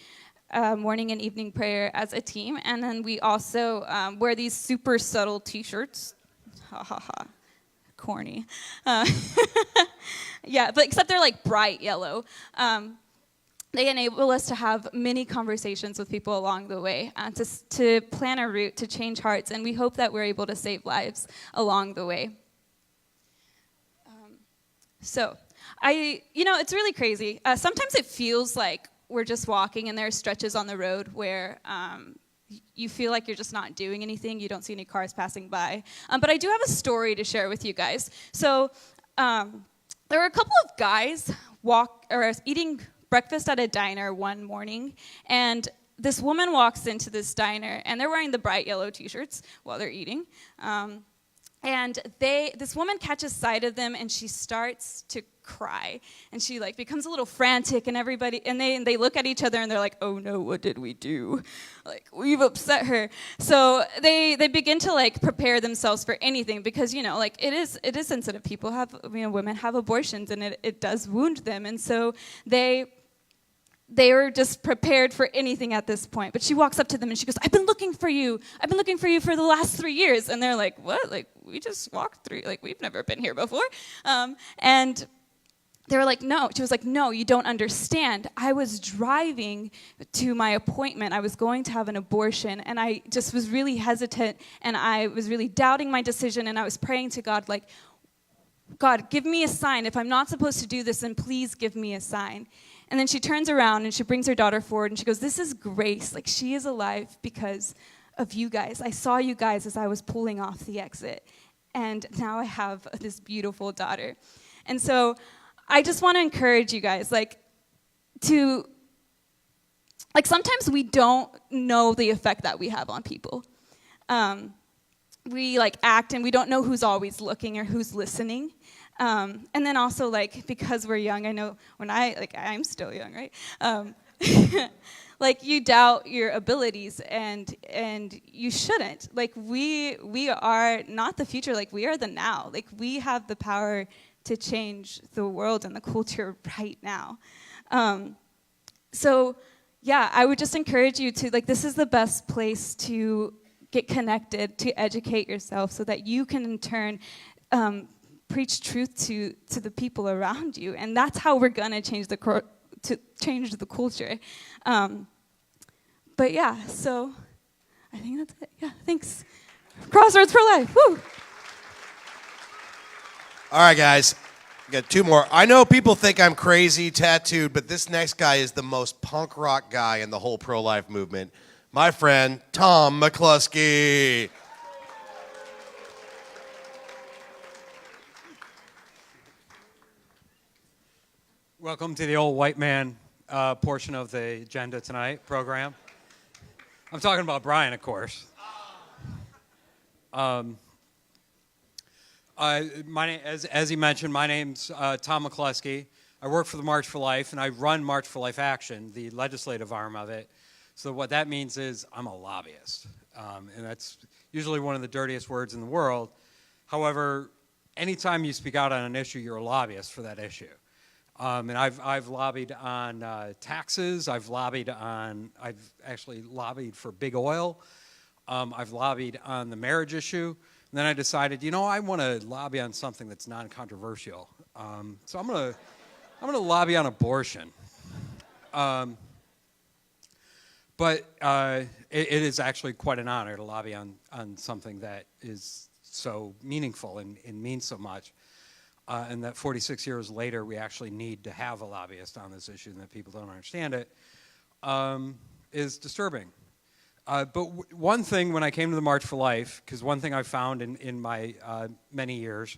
morning and evening prayer as a team, and then we also wear these super subtle t-shirts. Ha ha ha. Corny. Yeah, but except they're like bright yellow. They enable us to have many conversations with people along the way, to plan a route, to change hearts, and we hope that we're able to save lives along the way. So, it's really crazy. Sometimes it feels like we're just walking and there are stretches on the road where you feel like you're just not doing anything. You don't see any cars passing by. But I do have a story to share with you guys. So there were a couple of guys eating breakfast at a diner one morning, and this woman walks into this diner, and they're wearing the bright yellow t-shirts while they're eating. And this woman catches sight of them, and she starts to cry, and she becomes a little frantic, and they look at each other, and they're like, "Oh no, what did we do? We've upset her." So they begin to prepare themselves for anything, because it is sensitive. People women have abortions, and it does wound them, and so they were just prepared for anything at this point. But she walks up to them and she goes, "I've been looking for you. I've been looking for you for the last 3 years." And they're like, "What? We just walked through. We've never been here before." And they were like, "No." She was like, "No, you don't understand. I was driving to my appointment. I was going to have an abortion, and I just was really hesitant, and I was really doubting my decision, and I was praying to God, God, give me a sign. If I'm not supposed to do this, then please give me a sign." And then she turns around and she brings her daughter forward and she goes, "This is grace. She is alive because of you guys. I saw you guys as I was pulling off the exit. And now I have this beautiful daughter." And so I just want to encourage you guys, sometimes we don't know the effect that we have on people. We act and we don't know who's always looking or who's listening. And then also, because we're young, I know when I'm still young, right? You doubt your abilities, and you shouldn't. We are not the future, we are the now. We have the power to change the world and the culture right now. So, yeah, I would just encourage you to, this is the best place to get connected, to educate yourself so that you can, in turn, preach truth to the people around you, and that's how we're gonna change the culture. But yeah, so I think that's it. Yeah, thanks. Crossroads for life. Woo! All right, guys, we got two more. I know people think I'm crazy, tattooed, but this next guy is the most punk rock guy in the whole pro-life movement. My friend, Tom McClusky. Welcome to the old white man portion of the Agenda Tonight program. I'm talking about Bryan, of course. As he mentioned, my name's Tom McClusky. I work for the March for Life, and I run March for Life Action, the legislative arm of it. So what that means is I'm a lobbyist, and that's usually one of the dirtiest words in the world. However, anytime you speak out on an issue, you're a lobbyist for that issue. And I've lobbied on taxes. I've actually lobbied for big oil. I've lobbied on the marriage issue. And then I decided, I want to lobby on something that's non-controversial. So I'm gonna lobby on abortion. But it is actually quite an honor to lobby on something that is so meaningful and means so much. And that 46 years later, we actually need to have a lobbyist on this issue, and that people don't understand it, is disturbing. But one thing when I came to the March for Life, because one thing I found in my many years,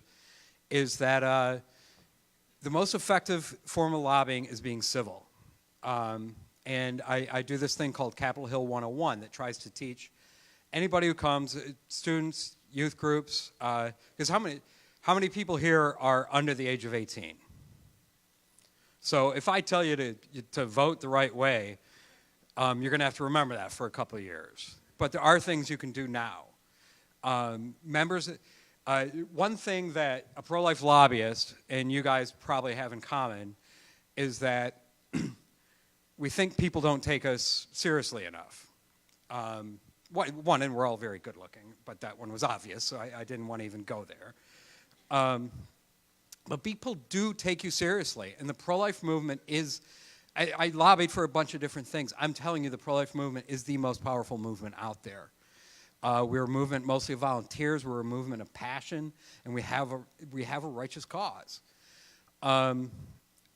is that the most effective form of lobbying is being civil. And I do this thing called Capitol Hill 101 that tries to teach anybody who comes, students, youth groups, because How many people here are under the age of 18? So if I tell you to vote the right way, you're going to have to remember that for a couple of years. But there are things you can do now. One thing that a pro-life lobbyist, and you guys probably have in common, is that we think people don't take us seriously enough. One, and we're all very good looking, but that one was obvious, so I didn't want to even go there. But people do take you seriously, and the pro-life movement is, I lobbied for a bunch of different things. I'm telling you, the pro-life movement is the most powerful movement out there. We're a movement mostly of volunteers, we're a movement of passion, and we have a righteous cause.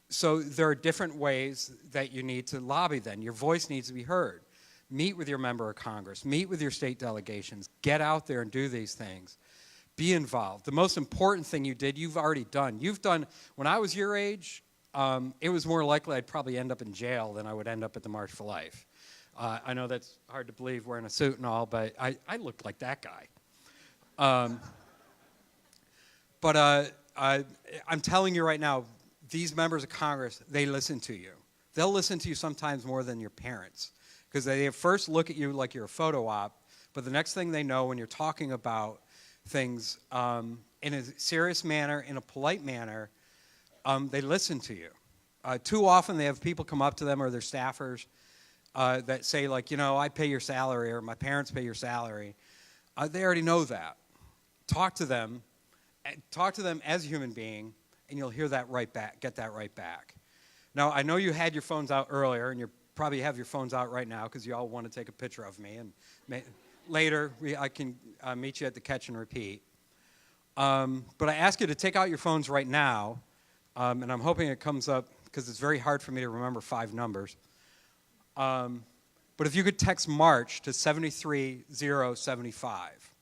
So there are different ways that you need to lobby then. Your voice needs to be heard. Meet with your member of Congress, meet with your state delegations, get out there and do these things. Be involved. The most important thing you did, you've already done. You've done, when I was your age, it was more likely I'd probably end up in jail than I would end up at the March for Life. I know that's hard to believe wearing a suit and all, but I looked like that guy. But I'm telling you right now, these members of Congress, they listen to you. They'll listen to you sometimes more than your parents, because they first look at you like you're a photo op, but the next thing they know when you're talking about things in a serious manner, in a polite manner, they listen to you. Too often they have people come up to them or their staffers that say, like, you know, I pay your salary or my parents pay your salary. They already know that. Talk to them as a human being, and you'll hear that right back, get that right back. Now, I know you had your phones out earlier, and you probably have your phones out right now because you all want to take a picture of me, and later I can meet you at the catch and repeat. But I ask you to take out your phones right now, and I'm hoping it comes up because it's very hard for me to remember 5 numbers. But if you could text March to 73075.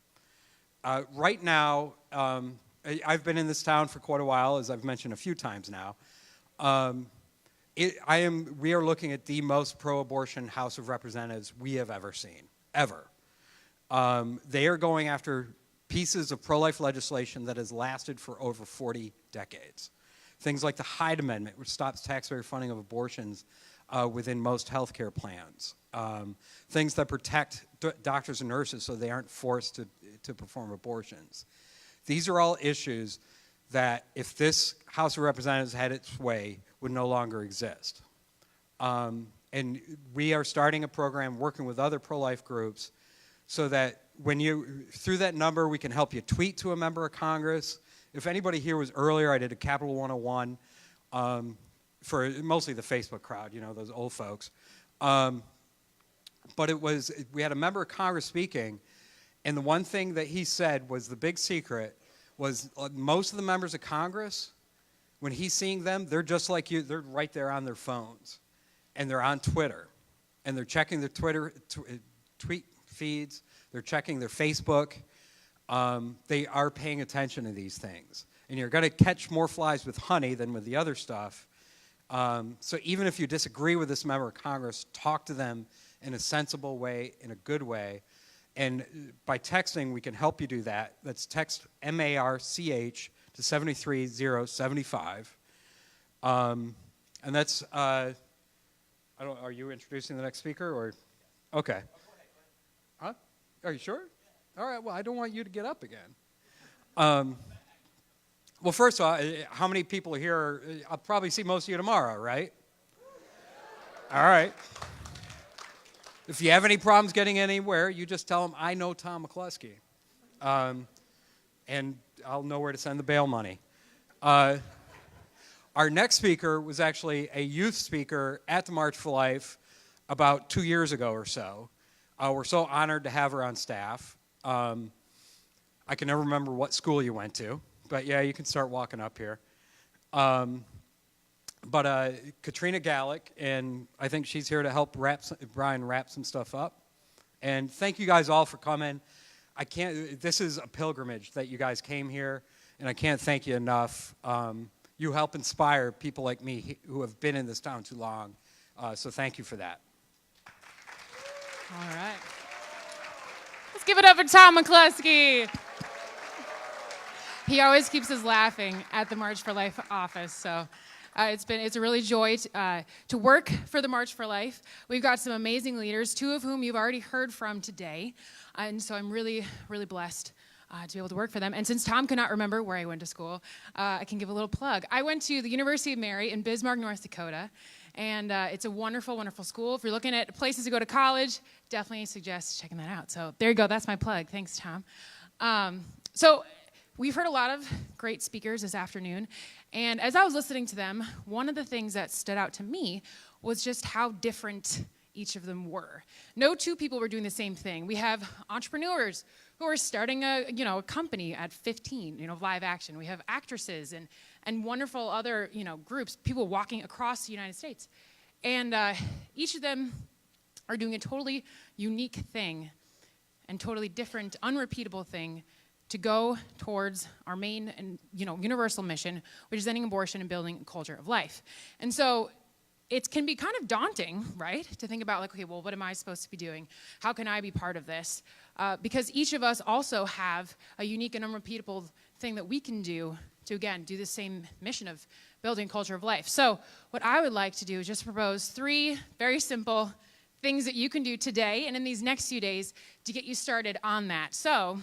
Right now, I've been in this town for quite a while, as I've mentioned a few times now. We are looking at the most pro-abortion House of Representatives we have ever seen, ever. They are going after pieces of pro-life legislation that has lasted for over 40 decades. Things like the Hyde Amendment, which stops taxpayer funding of abortions within most health care plans. Things that protect doctors and nurses so they aren't forced to perform abortions. These are all issues that, if this House of Representatives had its way, would no longer exist. And we are starting a program working with other pro-life groups so that through that number, we can help you tweet to a member of Congress. If anybody here was earlier, I did a Capital 101 for mostly the Facebook crowd, you know, those old folks. But we had a member of Congress speaking, and the one thing that he said was the big secret was most of the members of Congress, when he's seeing them, they're just like you. They're right there on their phones, and they're on Twitter, and they're checking their tweet feeds. They're checking their Facebook. They are paying attention to these things. And you're going to catch more flies with honey than with the other stuff. So even if you disagree with this member of Congress, talk to them in a sensible way, in a good way. And by texting, we can help you do that. That's text MARCH to 73075. And that's, are you introducing the next speaker? Or, okay. Huh? Are you sure? All right, well, I don't want you to get up again. Well, first of all, how many people are here? I'll probably see most of you tomorrow, right? All right. If you have any problems getting anywhere, you just tell them, I know Tom McClusky. And I'll know where to send the bail money. Our next speaker was actually a youth speaker at the March for Life about 2 years ago or so. We're so honored to have her on staff. I can never remember what school you went to, but yeah, you can start walking up here. But Katrina Gallic, and I think she's here to help Bryan wrap some stuff up. And thank you guys all for coming. This is a pilgrimage that you guys came here, and I can't thank you enough. You help inspire people like me who have been in this town too long. So thank you for that. All right. Let's give it up for Tom McClusky. He always keeps us laughing at the March for Life office. So it's a really joy to work for the March for Life. We've got some amazing leaders, two of whom you've already heard from today. And so I'm really, really blessed to be able to work for them. And since Tom could not remember where I went to school, I can give a little plug. I went to the University of Mary in Bismarck, North Dakota. And it's a wonderful, wonderful school. If you're looking at places to go to college, definitely suggest checking that out. So there you go. That's my plug. Thanks, Tom. So we've heard a lot of great speakers this afternoon. And as I was listening to them, one of the things that stood out to me was just how different each of them were. No two people were doing the same thing. We have entrepreneurs who are starting a company at 15, live action. We have actresses and wonderful other, groups, people walking across the United States. And each of them are doing a totally unique thing and totally different, unrepeatable thing to go towards our main and, universal mission, which is ending abortion and building a culture of life. And so it can be kind of daunting, right, to think about, okay, well, what am I supposed to be doing? How can I be part of this? Because each of us also have a unique and unrepeatable thing that we can do to, again, do the same mission of building a culture of life. So what I would like to do is just propose 3 very simple things that you can do today and in these next few days to get you started on that. So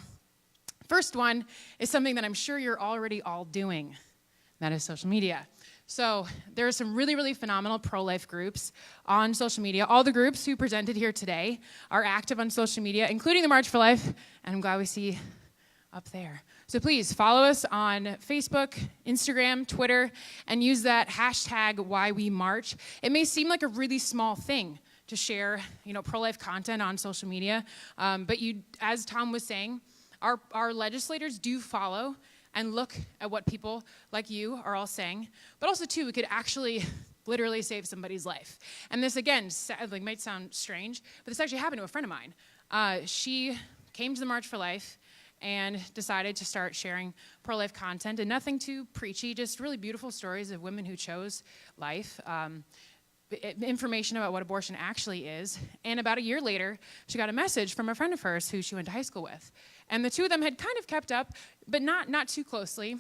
first one is something that I'm sure you're already all doing. That is social media. So there are some really, really phenomenal pro-life groups on social media. All the groups who presented here today are active on social media, including the March for Life, and I'm glad we see up there. So please follow us on Facebook, Instagram, Twitter, and use that hashtag #WhyWeMarch. It may seem like a really small thing to share, pro-life content on social media, but as Tom was saying, our legislators do follow and look at what people like you are all saying. But also, too, we could actually literally save somebody's life. And this, again, might sound strange, but this actually happened to a friend of mine. She came to the March for Life and decided to start sharing pro-life content, and nothing too preachy, just really beautiful stories of women who chose life, information about what abortion actually is. And about a year later, she got a message from a friend of hers who she went to high school with. And the two of them had kind of kept up, but not too closely.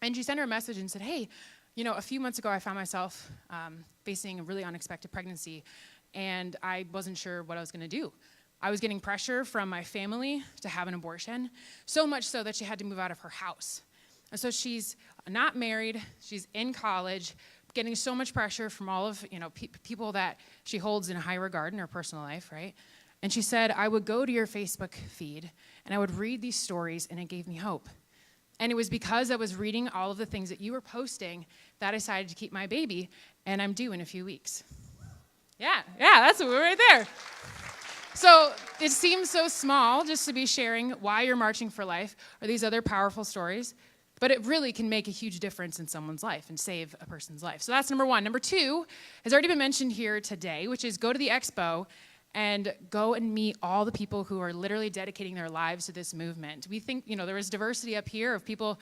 And she sent her a message and said, hey, a few months ago I found myself facing a really unexpected pregnancy, and I wasn't sure what I was going to do. I was getting pressure from my family to have an abortion, so much so that she had to move out of her house. And so she's not married, she's in college, getting so much pressure from all of people that she holds in high regard in her personal life, right? And she said, I would go to your Facebook feed, and I would read these stories, and it gave me hope. And it was because I was reading all of the things that you were posting that I decided to keep my baby, and I'm due in a few weeks. Yeah, that's right there. So it seems so small just to be sharing why you're marching for life or these other powerful stories, but it really can make a huge difference in someone's life and save a person's life. So that's number 1. Number 2 has already been mentioned here today, which is go to the expo and go and meet all the people who are literally dedicating their lives to this movement. We think, there is diversity up here of people,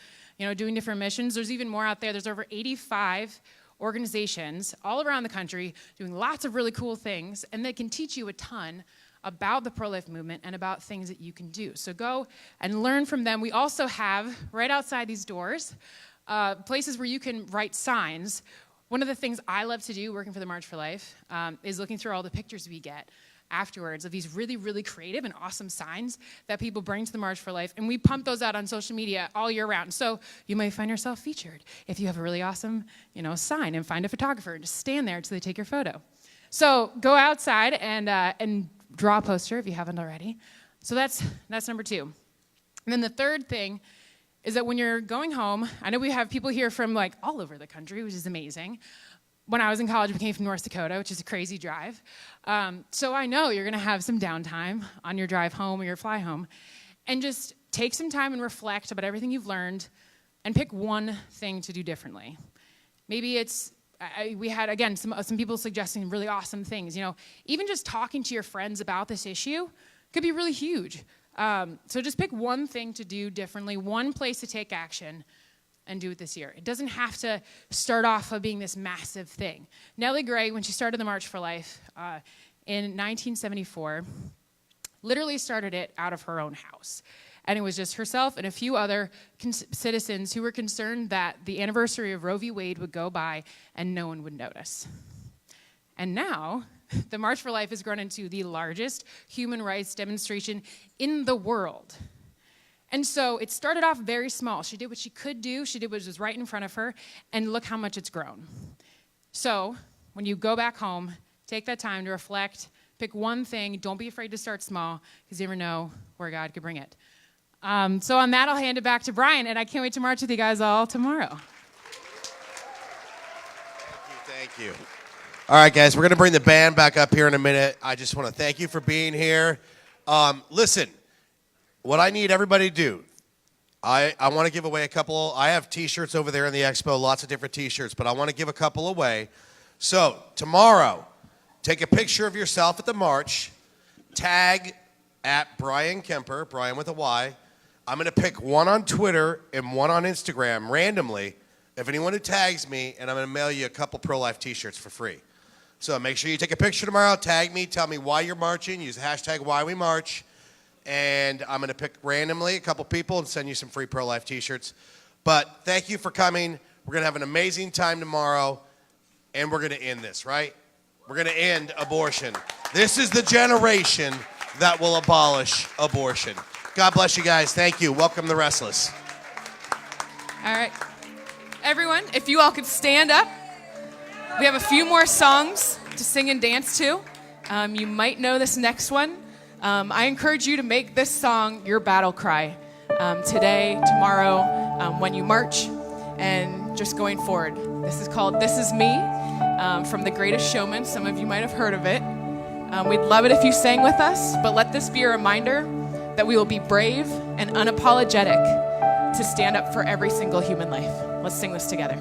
doing different missions. There's even more out there. There's over 85 organizations all around the country doing lots of really cool things, and they can teach you a ton about the pro-life movement and about things that you can do. So go and learn from them. We also have, right outside these doors, places where you can write signs. One of the things I love to do working for the March for Life is looking through all the pictures we get afterwards of these really, really creative and awesome signs that people bring to the March for Life, and we pump those out on social media all year round. So you might find yourself featured if you have a really awesome, sign, and find a photographer and just stand there until they take your photo. So go outside and draw a poster if you haven't already. So that's number 2. And then the third thing is that when you're going home, I know we have people here from all over the country, which is amazing. When I was in college, we came from North Dakota, which is a crazy drive. So I know you're going to have some downtime on your drive home or your fly home. And just take some time and reflect about everything you've learned and pick one thing to do differently. Maybe it's, we had, again, some people suggesting really awesome things. Even just talking to your friends about this issue could be really huge. So just pick one thing to do differently, one place to take action, and do it this year. It doesn't have to start off of being this massive thing. Nellie Gray, when she started the March for Life in 1974, literally started it out of her own house. And it was just herself and a few other citizens who were concerned that the anniversary of Roe v. Wade would go by and no one would notice. And now, the March for Life has grown into the largest human rights demonstration in the world. And so it started off very small. She did what she could do. She did what was right in front of her. And look how much it's grown. So when you go back home, take that time to reflect. Pick one thing. Don't be afraid to start small, because you never know where God could bring it. So on that, I'll hand it back to Bryan. And I can't wait to march with you guys all tomorrow. Thank you. All right, guys, we're going to bring the band back up here in a minute. I just want to thank you for being here. Listen, what I need everybody to do, I want to give away a couple. I have T-shirts over there in the expo, lots of different T-shirts, but I want to give a couple away. So tomorrow, take a picture of yourself at the march, tag at Bryan Kemper, Bryan with a Y. I'm going to pick one on Twitter and one on Instagram randomly, if anyone who tags me, and I'm going to mail you a couple pro-life T-shirts for free. So make sure you take a picture tomorrow, tag me, tell me why you're marching, use the hashtag #WhyWeMarch, and I'm going to pick randomly a couple people and send you some free pro-life T-shirts. But thank you for coming. We're going to have an amazing time tomorrow, and we're going to end this, right? We're going to end abortion. This is the generation that will abolish abortion. God bless you guys. Thank you. Welcome to Restless. All right. Everyone, if you all could stand up. We have a few more songs to sing and dance to. You might know this next one. I encourage you to make this song your battle cry today, tomorrow, when you march, and just going forward. This is called This Is Me from The Greatest Showman. Some of you might have heard of it. We'd love it if you sang with us, but let this be a reminder that we will be brave and unapologetic to stand up for every single human life. Let's sing this together.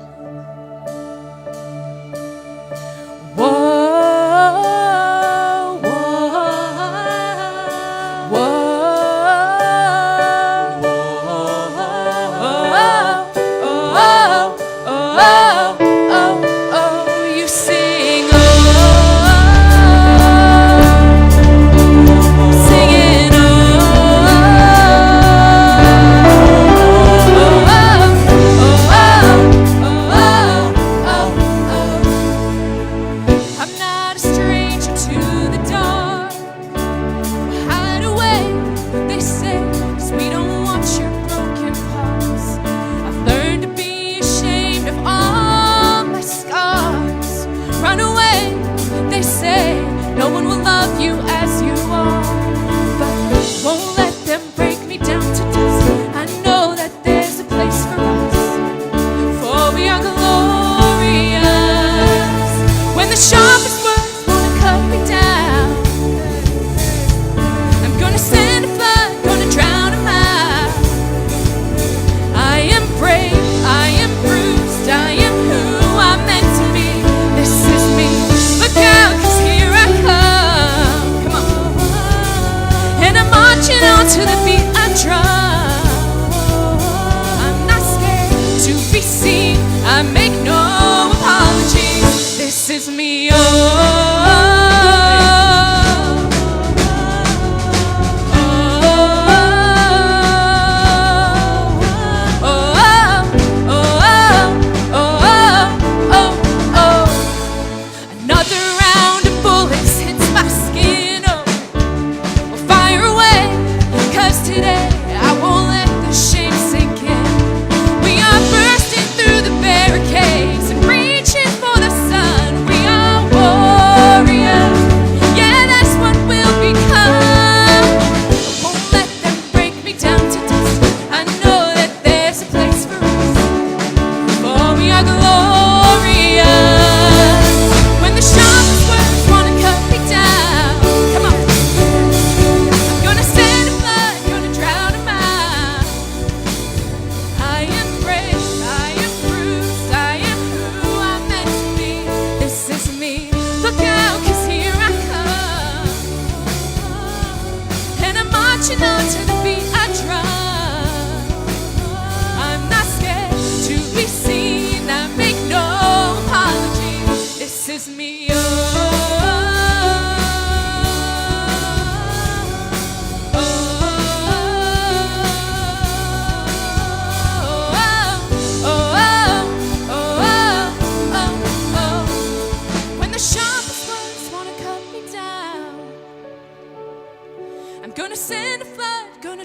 Barricades and reaching for the sun. We are war.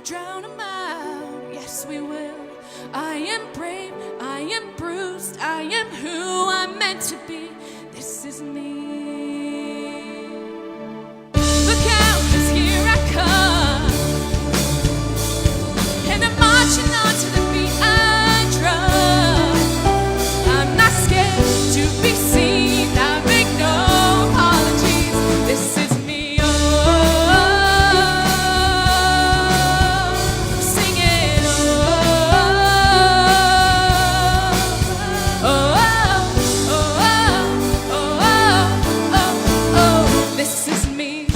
drown them out. Yes, we will. I am brave, I am bruised, I am who I'm meant to be. This is me. Look out, 'cause here I come. And I'm marching on to the beat I drum. I'm not scared to be seen. I make no apologies. This is me. Oh, singing. This is me.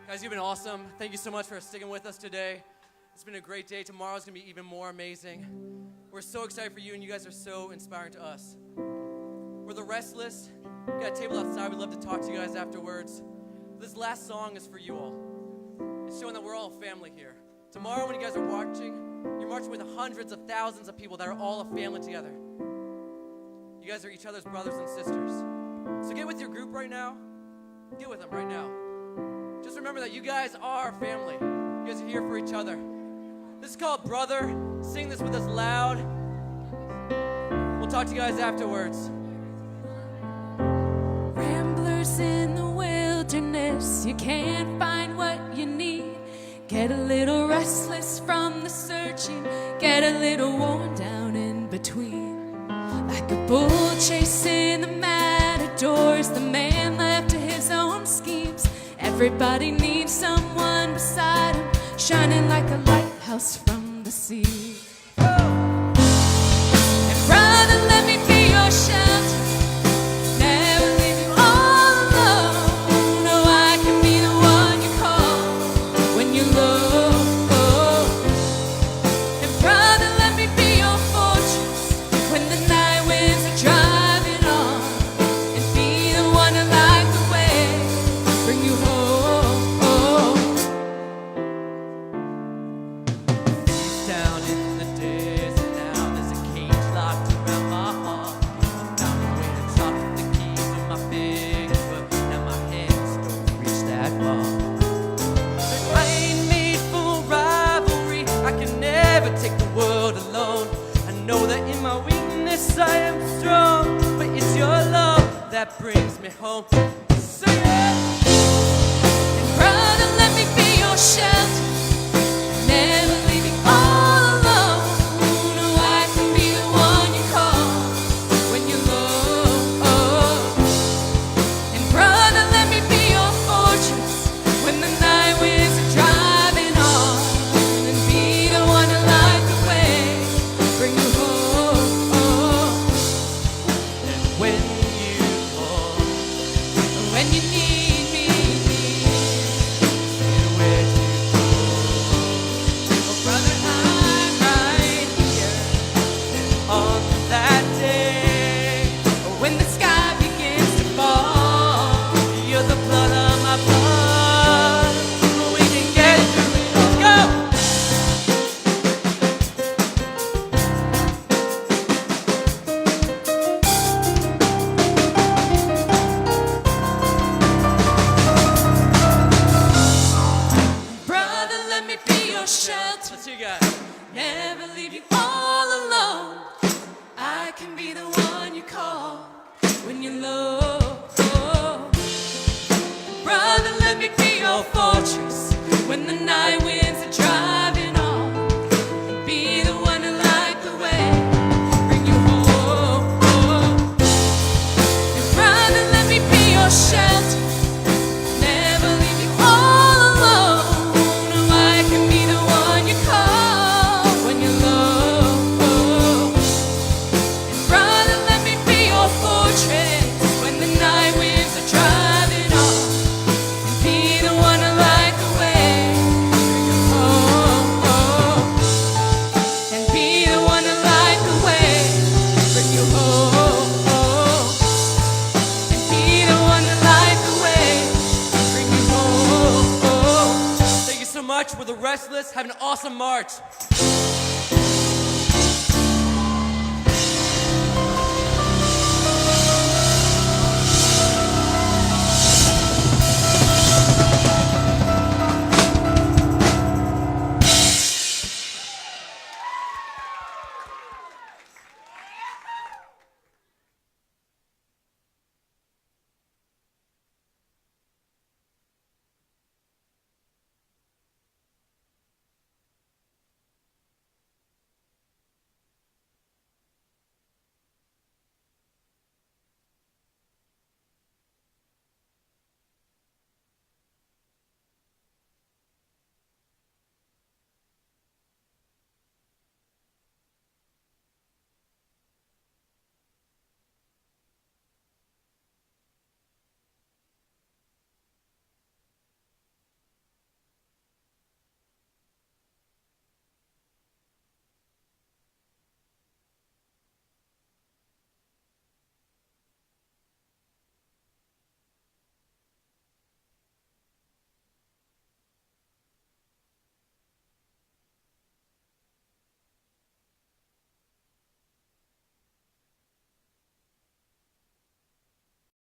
Guys, you've been awesome. Thank you so much for sticking with us today. It's been a great day. Tomorrow's going to be even more amazing. We're so excited for you, and you guys are so inspiring to us. We're the Restless. We've got a table outside. We'd love to talk to you guys afterwards. This last song is for you all. It's showing that we're all a family here. Tomorrow, when you guys are watching, you're marching with hundreds of thousands of people that are all a family together. You guys are each other's brothers and sisters. So get with your group right now. Get with them right now. Just remember that you guys are family. You guys are here for each other. This is called Brother. Sing this with us loud. We'll talk to you guys afterwards. Ramblers in the wilderness, you can't find what you need. Get a little restless from the searching, get a little worn down in between. Like a bull chasing the matadors, the man left to his own schemes. Everybody needs someone beside him, shining like a lighthouse from the sea. And brother, let me be your shelter, never leave you all alone. Oh, I can be the one you call when you're low. And brother, let me be your fortress when the night winds are driving on, and be the one to light the way, bring you home. Down in the desert now, there's a cage locked around my heart. I'm down the way to chop the keys with my fingers, but now my hands don't reach that far. But I ain't made for rivalry. I can never take the world alone. I know that in my weakness I am strong, but it's your love that brings me home. Sing it! And brother, let me be your shelter, never leave you all alone. Oh, I can be the one you call when you're low. And brother, let me be your fortress when the night winds are driving on, and be the one to light the way, bring you home. And when you fall, When you need me, where to go? oh brother, I'm right here. On that day, When the sky begins to fall, you're the blood of my blood. We can get through it. Let's go! brother, let me be your shelter, Let's see you guys. never leave you all alone. I can be the one you call when you're low. Brother, let me be your fortress when the night winds are driving on, and be the one to light the way, bring you home. And brother, let me be your shelter, never leave you all alone. Oh, I can be the one you call when you're low. And brother, let me be your fortress when the night winds are driving on, and be the one to light the way, bring you home. And be the one to light the way, bring you home. And be the one to light the way, bring you home. Thank you so much. We're the Restless. Have an awesome march.